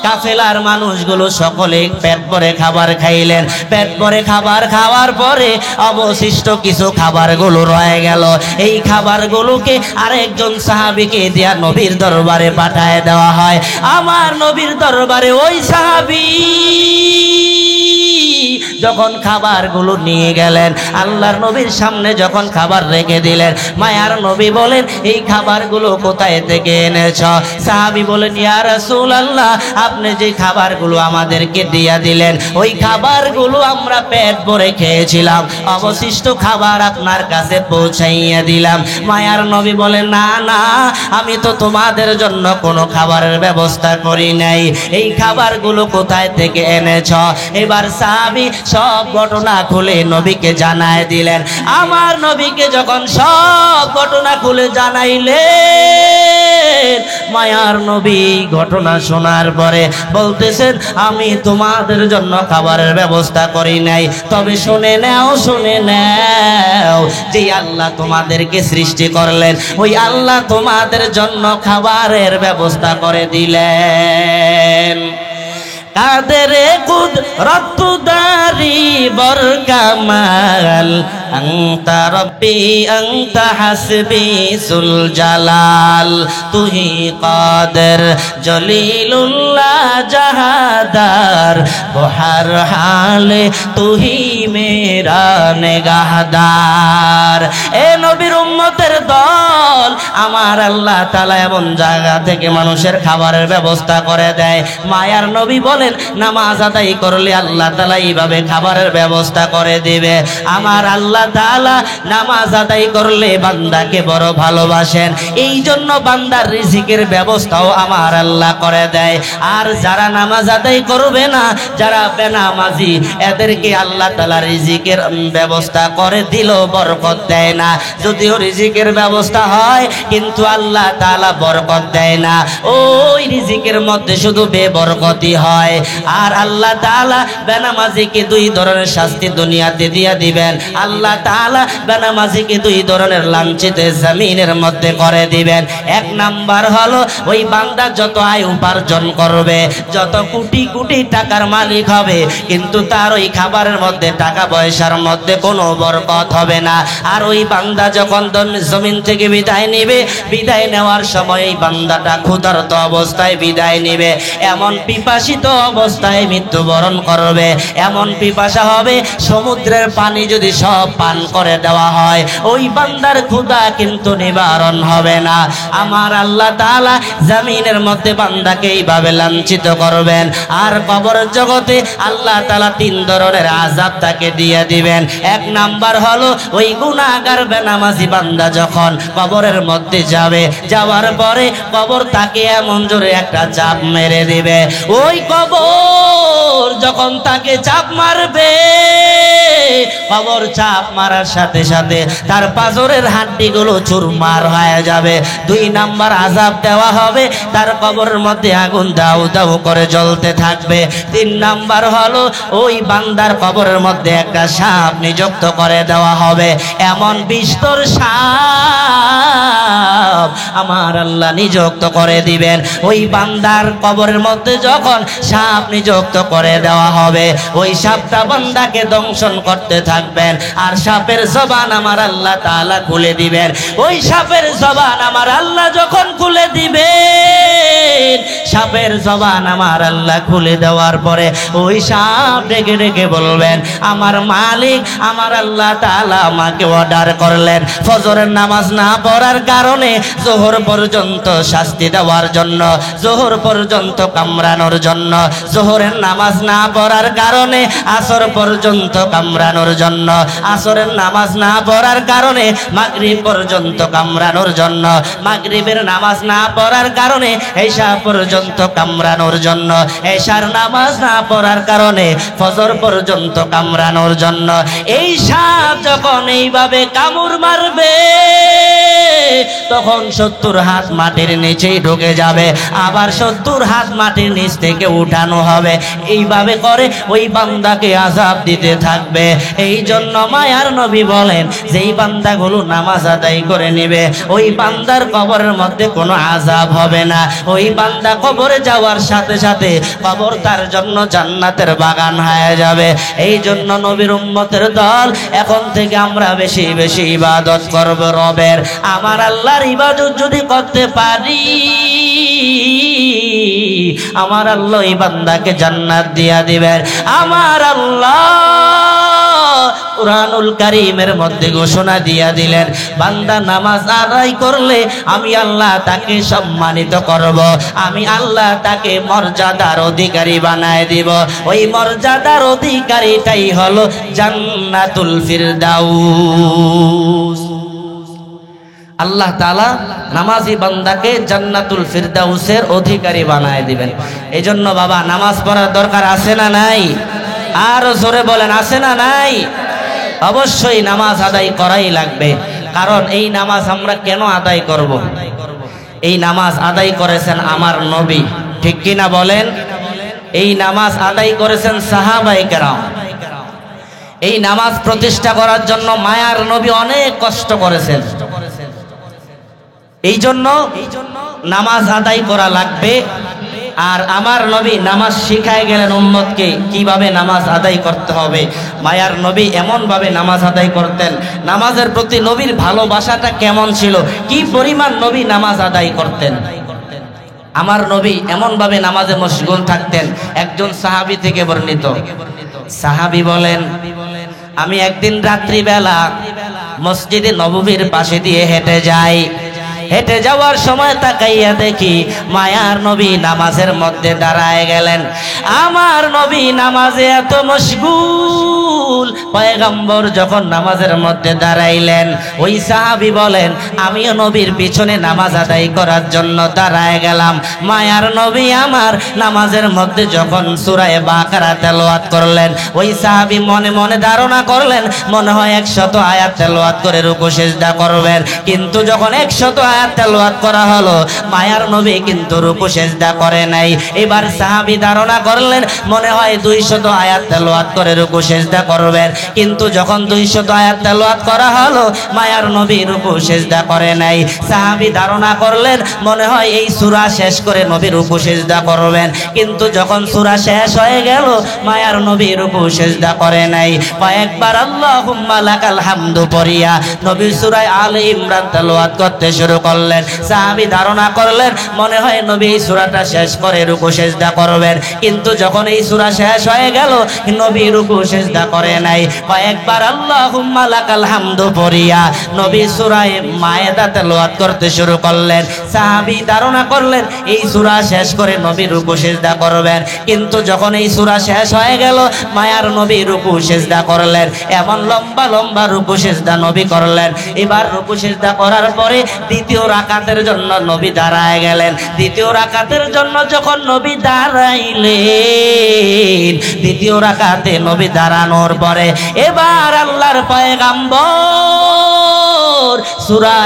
কাফেলার মানুষগুলো সকলে পেট ভরে খাবার খাইলেন। পেট ভরে খাবার খাওয়ার পরে অবশিষ্ট কিছু খাবারগুলো রয়ে গেল। এই খাবারগুলোকে আরেকজন সাহাবীকে দিয়া নবীর দরবারে পাঠায় দেওয়া হয়। আমার নবীর দরবারে ওই সাহাবী যখন খাবারগুলো নিয়ে গেলেন, আল্লাহর নবীর সামনে যখন খাবার রেখে দিলেন, মায়ার নবী বলেন, এই খাবারগুলো কোথায় থেকে এনেছ? সাহাবী বলেন, ইয়া রাসূলুল্লাহ, আপনি যে খাবারগুলো আমাদেরকে দিয়া দিলেন, ওই খাবারগুলো আমরা পেট ভরে খেয়েছিলাম, অবশিষ্ট খাবার আপনার কাছে পৌঁছাইয়া দিলাম। মায়ার নবী বলেন, না না, আমি তো তোমাদের জন্য কোনো খাবারের ব্যবস্থা করি নাই, এই খাবারগুলো কোথায় থেকে এনেছ? এবার সাহাবী সব ঘটনা খুলে নবীকে জানায় দিলেন। আমার নবীকে যখন সব ঘটনা খুলে জানাইলেন, মায়ার নবী ঘটনা শোনার পরে বলতেছেন, আমি তোমাদের জন্য খাবারের ব্যবস্থা করি নাই, তবে শুনে নাও, শুনে নাও, যে আল্লাহ তোমাদেরকে সৃষ্টি করলেন, ওই আল্লাহ তোমাদের জন্য খাবারের ব্যবস্থা করে দিলেন। কাদেরে কুদরত দারি বরকামাল, আনতা রব্বি আনতা হাসবি সুল জালাল, তুহি কাদের জলিলুল্লাহ জাহাদার, বহার হালে তুহি মেরা নেগাহদার। এ নবীর উম্মতের দল, আমার আল্লাহ তাআলা এমন জায়গা থেকে মানুষের খাবারের ব্যবস্থা করে দেয়। মায়ার নবী বলেন, নামাজ আদায় করলে আল্লাহ তাআলা এইভাবে খাবারের ব্যবস্থা করে দিবে। আমার আল্লাহ তাআলা নামাজ আদায় করলে বান্দাকে বড় ভালোবাসেন, এই জন্য বান্দার রিজিকের ব্যবস্থাও আমার আল্লাহ করে দেয়। আর যারা নামাজ আদায় করবে না, যারা বেনামাজি, এদেরকে আল্লাহ তাআলা রিজিকের ব্যবস্থা করে দিল, বরকত দেয় না। যদিও রিজিকের ব্যবস্থা হয়, কিন্তু আল্লাহ তাআলা বরকত দেয় না। ওই রিজিকের মধ্যে শুধু বেবরকতি হয়। আর আল্লাহ তাআলা বেনামাজিকে দুই ধরনের শাস্তি দুনিয়াতে দিয়া দিবেন। আল্লাহ তাআলা বেনামাজিকে দুই ধরনের লাঞ্ছিত জমিনের মধ্যে করে দিবেন। এক নাম্বার হলো, ওই বান্দা যত আয় উপার্জন করবে, যত কোটি কোটি টাকার মালিক হবে, কিন্তু তার ওই খাবারের মধ্যে, টাকা পয়সার মধ্যে কোনো বরকত হবে না। আর ওই বান্দা যখন জমিন থেকে বিদায় নেবে, বিদায় নেওয়ার সময় এই বান্দাটা ক্ষুধার্ত অবস্থায় বিদায় নেবে, এমন পিপাসিত অবস্থায় মৃত্যুবরণ করবে। এমন পিপাসা হবে, সমুদ্রের পানি যদি সব পান করে দেওয়া হয়, ওই বান্দার ক্ষুধা কিন্তু নিবারণ হবে না। আমার আল্লাহ তাআলা জমিনের মধ্যে বান্দাকে এইভাবে লাঞ্ছিত করবেন। আর কবর জগতে আল্লাহ তাআলা তিন ধরনের আযাব তাকে দিয়ে দিবেন। এক নাম্বার হলো, ওই গুনাহগার বেনামাজি বান্দা যখন কবরের মধ্যে যাবে, যাওয়ার পরে কবর তাকে এমন জোরে একটা চাপ মেরে দিবে, ওই কবর যখন তাকে চাপ মারবে, কবর চাপ মারার সাথে সাথে তার পাজরের হাড্ডিগুলো চুরমার হয়ে যাবে। দুই নাম্বার আযাব দেওয়া হবে, তার কবরের মধ্যে আগুন দাউ দাউ করে জ্বলতে থাকবে। তিন নাম্বার হলো, ওই বান্দার কবরের মধ্যে একটা সাপ নিযুক্ত করে দেওয়া হবে। এমন বিস্তর সাপ আমার আল্লাহ নিযুক্ত করে দিবেন। ওই বান্দার কবরের মধ্যে যখন সাপ নিযুক্ত করে দেওয়া হবে, ওই সাপটা বান্দাকে দংশন করতে থাকবেন। আর সাপের জবান আমার আল্লাহ তাআলা খুলে দিবেন। ওই সাপের জবান আমার আল্লাহ যখন খুলে দিবেন, সাপের জবান আমার আল্লাহ খুলে দেওয়ার পরে ওই সাপ ডেকে ডেকে বলবেন, আমার মালিক, আমার আল্লাহ তাআলা আমাকে অর্ডার করলেন ফজরের নামাজ না পড়ার কারণে জোহর পর্যন্ত শাস্তি দেওয়ার জন্য, জোহর পর্যন্ত কামড়ানোর জন্য, জোহরের নামাজ না পড়ার কারণে আসর পর্যন্ত কামড়ানোর জন্য, আসরের নামাজ না পড়ার কারণে মাগরিব পর্যন্ত কামড়ানোর জন্য, মাগরিবের নামাজ না পড়ার কারণে এশা পর্যন্ত কামড়ানোর জন্য, এশার নামাজ না পড়ার কারণে ফজর পর্যন্ত কামড়ানোর জন্য। এই সাপ যখন এইভাবে কামড় মারবে, তখন 70 হাত মাটির নিচেই ঢুকে যাবে, আবার 70 হাত মাটির নিচ থেকে উঠানো হবে। এইভাবে করে ওই বান্দাকে আযাব দিতে থাকবে। এই জন্য মায়ার নবী বলেন, যেই বান্দাগুলো নামাজ আদায় করে নেবে ওই বান্দার কবরের মধ্যে কোনো আযাব হবে না। ওই বান্দা কবরে যাওয়ার সাথে সাথে কবর তার জন্য জান্নাতের বাগান হয়ে যাবে। এই জন্য নবীর উম্মতের দল, এখন থেকে আমরা বেশি বেশি ইবাদত করব রবের। আমার আল্লাহর ইবাদত যদি করতে পারি, আমার আল্লাহ এই বান্দাকে জান্নাত দিয়া দিবেন। আমার আল্লাহ কুরআনুল কারীমের মধ্যে ঘোষণা দিয়া দিলেন, বান্দা নামাজ আদায় করলে আমি আল্লাহ তাকে সম্মানিত করব, আমি আল্লাহ তাকে মর্যাদার অধিকারী বানায় দিব। ওই মর্যাদার অধিকারীটাই হলো জান্নাতুল ফিরদাউস। আল্লাহ তাআলা নামাজি বান্দাকে জান্নাতুল ফিরদাউসের অধিকারী বানায় দিবেন। এজন্য বাবা নামাজ পড়ার দরকার আছে না নাই? আর জোরে বলেন, আছে না নাই? অবশ্যই নামাজ আদায় করাই লাগবে। কারণ এই নামাজ আমরা কেন আদায় করব? এই নামাজ আদায় করেছেন আমার নবী, ঠিক কিনা বলেন? এই নামাজ আদায় করেছেন সাহাবায়ে কেরাম। এই নামাজ প্রতিষ্ঠা করার জন্য মায়ার নবী অনেক কষ্ট করেছেন। এই জন্য নামাজ আদায় করা লাগবে। আর আমার নবী নামাজ শিখায় গেলেন উম্মতকে কিভাবে নামাজ আদায় করতে হবে। মায়ার নবী এমন ভাবে নামাজ আদায় করতেন, নামাজের প্রতি নবীর ভালোবাসাটা কেমন ছিল, কি পরিমাণ নবী নামাজ আদায় করতেন। আমার নবী এমন ভাবে নামাজে মশগুল থাকতেন। একজন সাহাবী থেকে বর্ণিত, সাহাবী বলেন, আমি একদিন রাত্রিবেলা মসজিদে নববীর পাশে দিয়ে হেঁটে যাই। হেঁটে যাওয়ার সময় তাকাইয়া দেখি মায়ার নবী নামাজের মধ্যে দাঁড়ায় গেলেন। আমার নবী নামাজে এত মশগুল, পয়গম্বর যখন নামাজের মধ্যে দাঁড়াইলেন, ওই সাহাবী বলেন, আমিও নবীর পিছনে নামাজ আদায় করার জন্য দাঁড়ায় গেলাম। মায়ার নবী আমার নামাজের মধ্যে যখন সূরা বাকারা তেলাওয়াত করলেন, ওই সাহাবী মনে মনে ধারণা করলেন মনে হয় 100 আয়াত তেলাওয়াত করে রুকু সিজদা করবেন। কিন্তু যখন 100 আয়াত তেলাওয়াত করা হলো, মায়ার নবী কিন্তু রুকু সিজদা করে নাই। এবার সাহাবী ধারণা করলেন মনে হয় 200 আয়াত তেলাওয়াত করে রুকু সিজদা করবেন। কিন্তু যখন 200 আয়াত তেলাওয়াত করা হলো, মায়ার নবী রুকু সিজদা করে নাই। সাহাবী ধারণা করলেন মনে হয় এই সূরা শেষ করে নবী রুকু সিজদা করবেন। কিন্তু যখন সূরা শেষ হয়ে গেল, মায়ার নবী রুকু সিজদা করে নাই। কয়েকবার আল্লাহুম্মা লাকাল হামদু পড়িয়া নবী সূরা আলে ইমরান তেলাওয়াত করতে শুরু করলেন। সাহাবী ধারণা করলেন মনে হয় নবী এই সূরাটা শেষ করে রুকু সিজদা করবেন। কিন্তু যখন এই সূরা শেষ হয়ে গেল, নবী রুকু সিজদা করে নাই। কয়েকবার আল্লাহুম্মা লাকাল হামদু পড়িয়া নবী সূরা মায়েদা তেলাওয়াত করতে শুরু করলেন। সাহাবী ধারণা করলেন এই সূরা শেষ করে নবী রুকু সিজদা করবেন। কিন্তু যখন এই সূরা শেষ হয়ে গেল, মায়ার নবী রুকু সিজদা করলেন। এমন লম্বা লম্বা রুকু সিজদা নবী করলেন। এবার রুকু সিজদা করার পরে দ্বিতীয় রাকাতের জন্য নবী দাঁড়ায় গেলেন। দ্বিতীয় রাকাতের জন্য যখন নবী দাঁড়াইলেন, দ্বিতীয় রাকাতে নবী দাঁড়ানোর পরে এবার আল্লাহর পয়গম্বর সূরা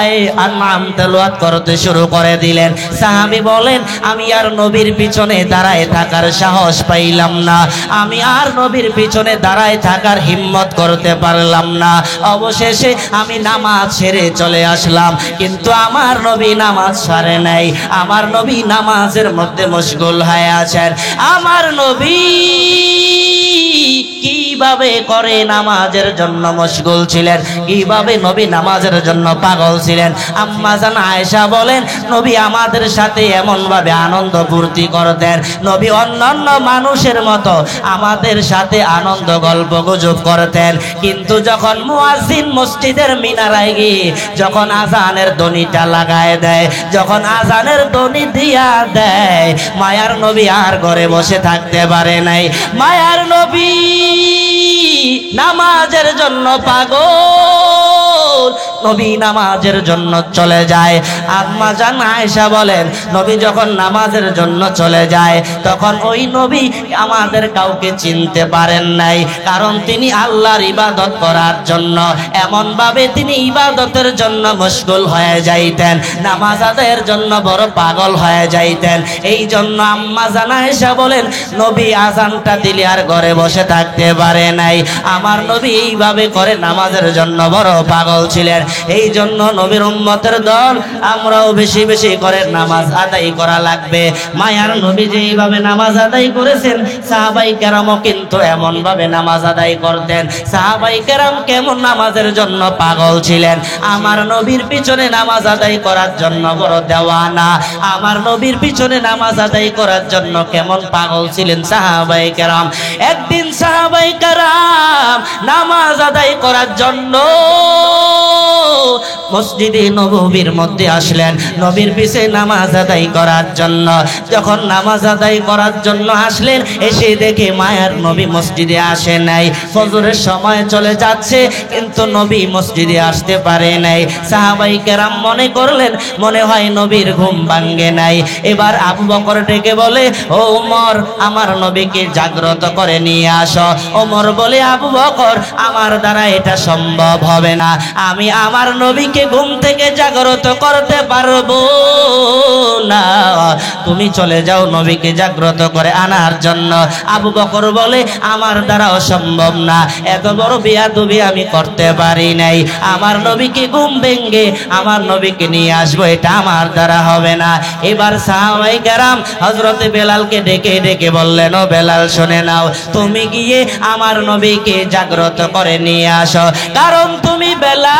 আনআম তেলাওয়াত করতে শুরু করে দিলেন। সাহাবী বলেন, আমি আর নবীর পিছনে দাঁড়ায় থাকার সাহস পাইলাম না, আমি আর নবীর পিছনে দাঁড়ায় থাকার হিম্মত করতে পারলাম না। অবশেষে আমি নামাজ ছেড়ে চলে আসলাম। কিন্তু আমার নবী নামাজ ছাড়ে নাই, আমার নবী নামাজের মধ্যে মশগুল হয়ে আছেন। আমার নবী কিভাবে করে নামাজের জন্য মশগুল ছিলেন, কিভাবে নবী নামাজের জন্য পাগল ছিলেন। আম্মা জান আয়েশা বলেন, নবী আমাদের সাথে এমন ভাবে আনন্দ ফুর্তি করতেন, নবী অন্যান্য মানুষের মতো আমাদের সাথে আনন্দ গল্প গুজব করতেন। কিন্তু যখন মুয়াজ্জিন মসজিদের মিনারায় গিয়ে যখন আজানের ধ্বনিটা লাগায় দেয়, যখন আজানের ধ্বনি দিয়া দেয়, মায়ার নবী আর ঘরে বসে থাকতে পারে নাই। মায়ার নবী নামাজের জন্য পাগল। নবী নামাজের জন্য চলে যায়। আম্মা জান আয়েশা বলেন, নবী যখন নামাজের জন্য চলে যায় তখন ওই নবী আমাদের কাউকে চিনতে পারেন নাই, কারণ তিনি আল্লাহর ইবাদত করার জন্য এমন ভাবে তিনি ইবাদতের জন্য মশগুল হয়ে যাইতেন, নামাজ আদায়ের জন্য বড় পাগল হয়ে যাইতেন। এই জন্য আম্মা জান আয়েশা বলেন, নবী আজানটা দিলে আর ঘরে বসে থাকতে পারে নাই। আমার নবী এইভাবে করে নামাজের জন্য বড় পাগল ছিলেন। এই জন্য নবীর উম্মতের দল আমরাও বেশি বেশি করে নামাজ আদায় করা লাগবে। মায়ার নবী যেইভাবে নামাজ আদায় করেছেন, সাহাবাই কেরামও কিন্তু এমন ভাবে নামাজ আদায় করতেন। সাহাবাই কেরাম কেমন নামাজের জন্য পাগল ছিলেন, আমার নবীর পিছনে নামাজ আদায় করার জন্য বড় দেওয়ানা। আমার নবীর পিছনে নামাজ আদায় করার জন্য কেমন পাগল ছিলেন সাহাবাই কেরাম। একদিন সাহাবাই কেরাম নামাজ আদায় করার জন্য মসজিদে নববীর মধ্যে আসলেন, নবীর পিছে নামাজ আদায় করার জন্য। যখন নামাজ আদায় করার জন্য আসলেন, এসে দেখে মায়ার নবী মসজিদে আসে নাই। ফজরের সময় চলে যাচ্ছে কিন্তু নবী মসজিদে আসতে পারে নাই। সাহাবাই কেরাম মনে করলেন মনে হয় নবীর ঘুম ভাঙ্গে নাই। এবার আবু বকর ডেকে বলে, ও ওমর, আমার নবীকে জাগ্রত করে নিয়ে আসো। ওমর বলে, আবু বকর, আমার দ্বারা এটা সম্ভব হবে না, আমি আমার নবীকে ঘুম থেকে জাগ্রত করতে পারবো না, তুমি চলে যাও নবীকে জাগ্রত করে আনার জন্য। আবু বকর বলে, আমার দ্বারা অসম্ভব না, এত বড় বিয়াদবি আমি করতে পারি নাই, আমার নবীকে ঘুম ভেঙ্গে আমার নবীকে নিয়ে আসবো, এটা আমার দ্বারা হবে না। এবার সাহাবায়ে কেরাম হযরত বেলালকে ডেকে ডেকে বললেন, ও বেলাল শুনে নাও, তুমি গিয়ে আমার নবীকে জাগ্রত করে নিয়ে আসো, কারণ তুমি বেলাল,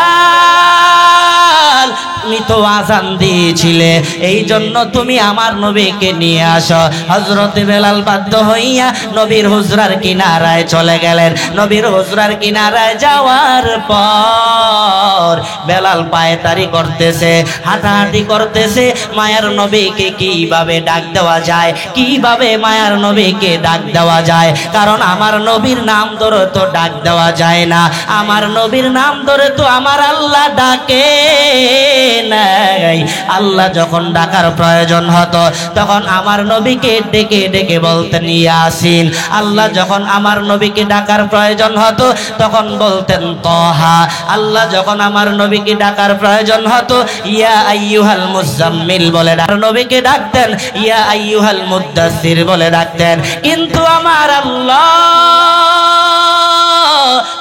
তুমি তো আযান দিয়েছিলে, এই জন্য তুমি আমার নবীকে নিয়ে আসো। হযরত বেলাল বাধ্য হইয়া নবীর হুজরার কিনারায় চলে গেলেন। নবীর হুজরার কিনারায় যাওয়ার পর বেলাল পায়তারি করতেছে, হাঁটাহাঁটি করতেছে, মায়ার নবীকে কিভাবে ডাক দেওয়া যায়, কিভাবে মায়ার নবীকে ডাক দেওয়া যায়, কারণ আমার নবীর নাম ধরে তো ডাক দেওয়া যায় না, আমার নবীর নাম ধরে তো আমার আল্লাহ ডাকে নাই। আল্লাহ যখন ডাকার প্রয়োজন হতো তখন আমার নবীকে ডেকে ডেকে বলতেন ইয়াসিন। আল্লাহ যখন আমার নবীকে ডাকার প্রয়োজন হতো তখন বলতেন তহা। আল্লাহ যখন আমার নবীকে ডাকার প্রয়োজন হতো ইয়া আইয়ুহাল মুজাম্মিল বলে নবীকে ডাকতেন, ইয়া আইয়ুহাল মুদ্দাসসির বলে ডাকতেন। কিন্তু আমার আল্লাহ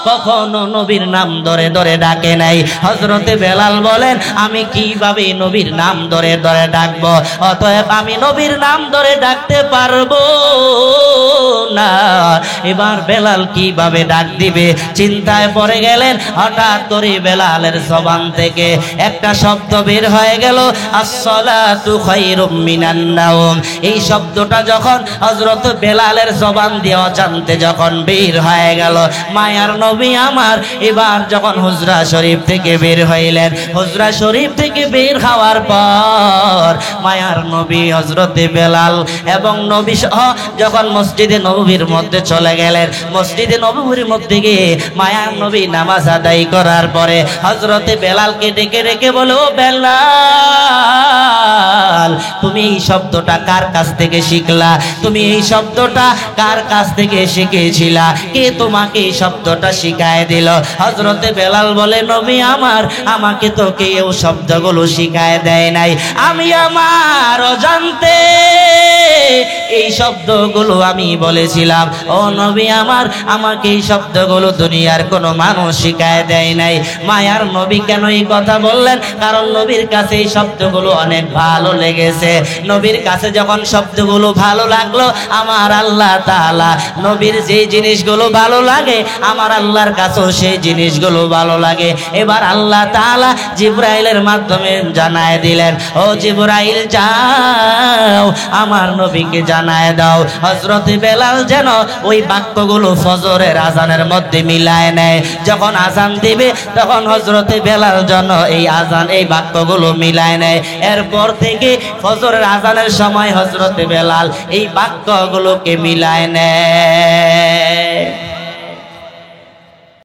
কখনো নবীর নাম ধরে ধরে ডাকে নাই। হযরতে বেলাল বলেন, আমি কিভাবে নবীর নাম ধরে ধরে ডাকবো, অতএব আমি নবীর নাম ধরে ডাকতে পারবো না। এবার বেলাল কিভাবে ডাক দিবে চিন্তায় পড়ে গেলেন। হঠাৎ করে বেলালের জবান থেকে একটা শব্দ বের হয়ে গেল, আসসালাতু খায়রুম মিনান নাওম। এই শব্দটা যখন হযরত বেলালের জবান দিয়ে অজান্তে যখন বের হয়ে গেল, মায়ার নবী আমার এবার যখন হুজরা শরীফ থেকে বের হইলেন, হুজরা শরীফ থেকে বের হওয়ার পর মায়ার নবী হযরতে বেলাল এবং নবী সহ যখন মসজিদে নববীর মধ্যে চলে গেলেন, মসজিদে নববীর মধ্যে গিয়ে মায়ার নবী নামাজ আদায় করার পরে হযরতে বেলালকে ডেকে ডেকে বলে, ও বেলাল, তুমি এই শব্দটা কার কাছ থেকে শিখলা, তুমি এই শব্দটা কার কাছ থেকে শিখেছিলা, কে তোমাকে এই শব্দটা শিখায় দিল? হযরতে বেলাল বলে, নবী আমার, আমাকে তো কেউ শব্দগুলো শিখায় দেয় নাই, আমি আমার অজান্তে এই শব্দগুলো আমি বলেছিলাম। ও নবী আমার, আমাকে এই শব্দগুলো দুনিয়ার কোনো মানুষ শিখায় দেয় নাই। মায়ার নবী কেন এই কথা বললেন? কারণ নবীর কাছে এই শব্দগুলো অনেক ভালো লেগেছে। নবীর কাছে যখন শব্দগুলো ভালো লাগলো, আমার আল্লাহ তাআলা নবীর যে জিনিসগুলো ভালো লাগে আমার আল্লাহর কাছেও সেই জিনিসগুলো ভালো লাগে। এবার আল্লাহ তাআলা জিবরাইলের মাধ্যমে জানায় দিলেন, ও জিবরাইল যাও আমার নবীকে জানায় দাও হযরত বেলাল যেন ওই বাক্যগুলো ফজরের আজানের মধ্যে মিলায় নেয়। যখন আজান দিবে তখন হযরত বেলাল যেন এই আজান এই বাক্যগুলো মিলায় নেয়। এরপর থেকে ফজরের আজানের সময় হযরত বেলাল এই বাক্যগুলোকে মিলায় নেয়।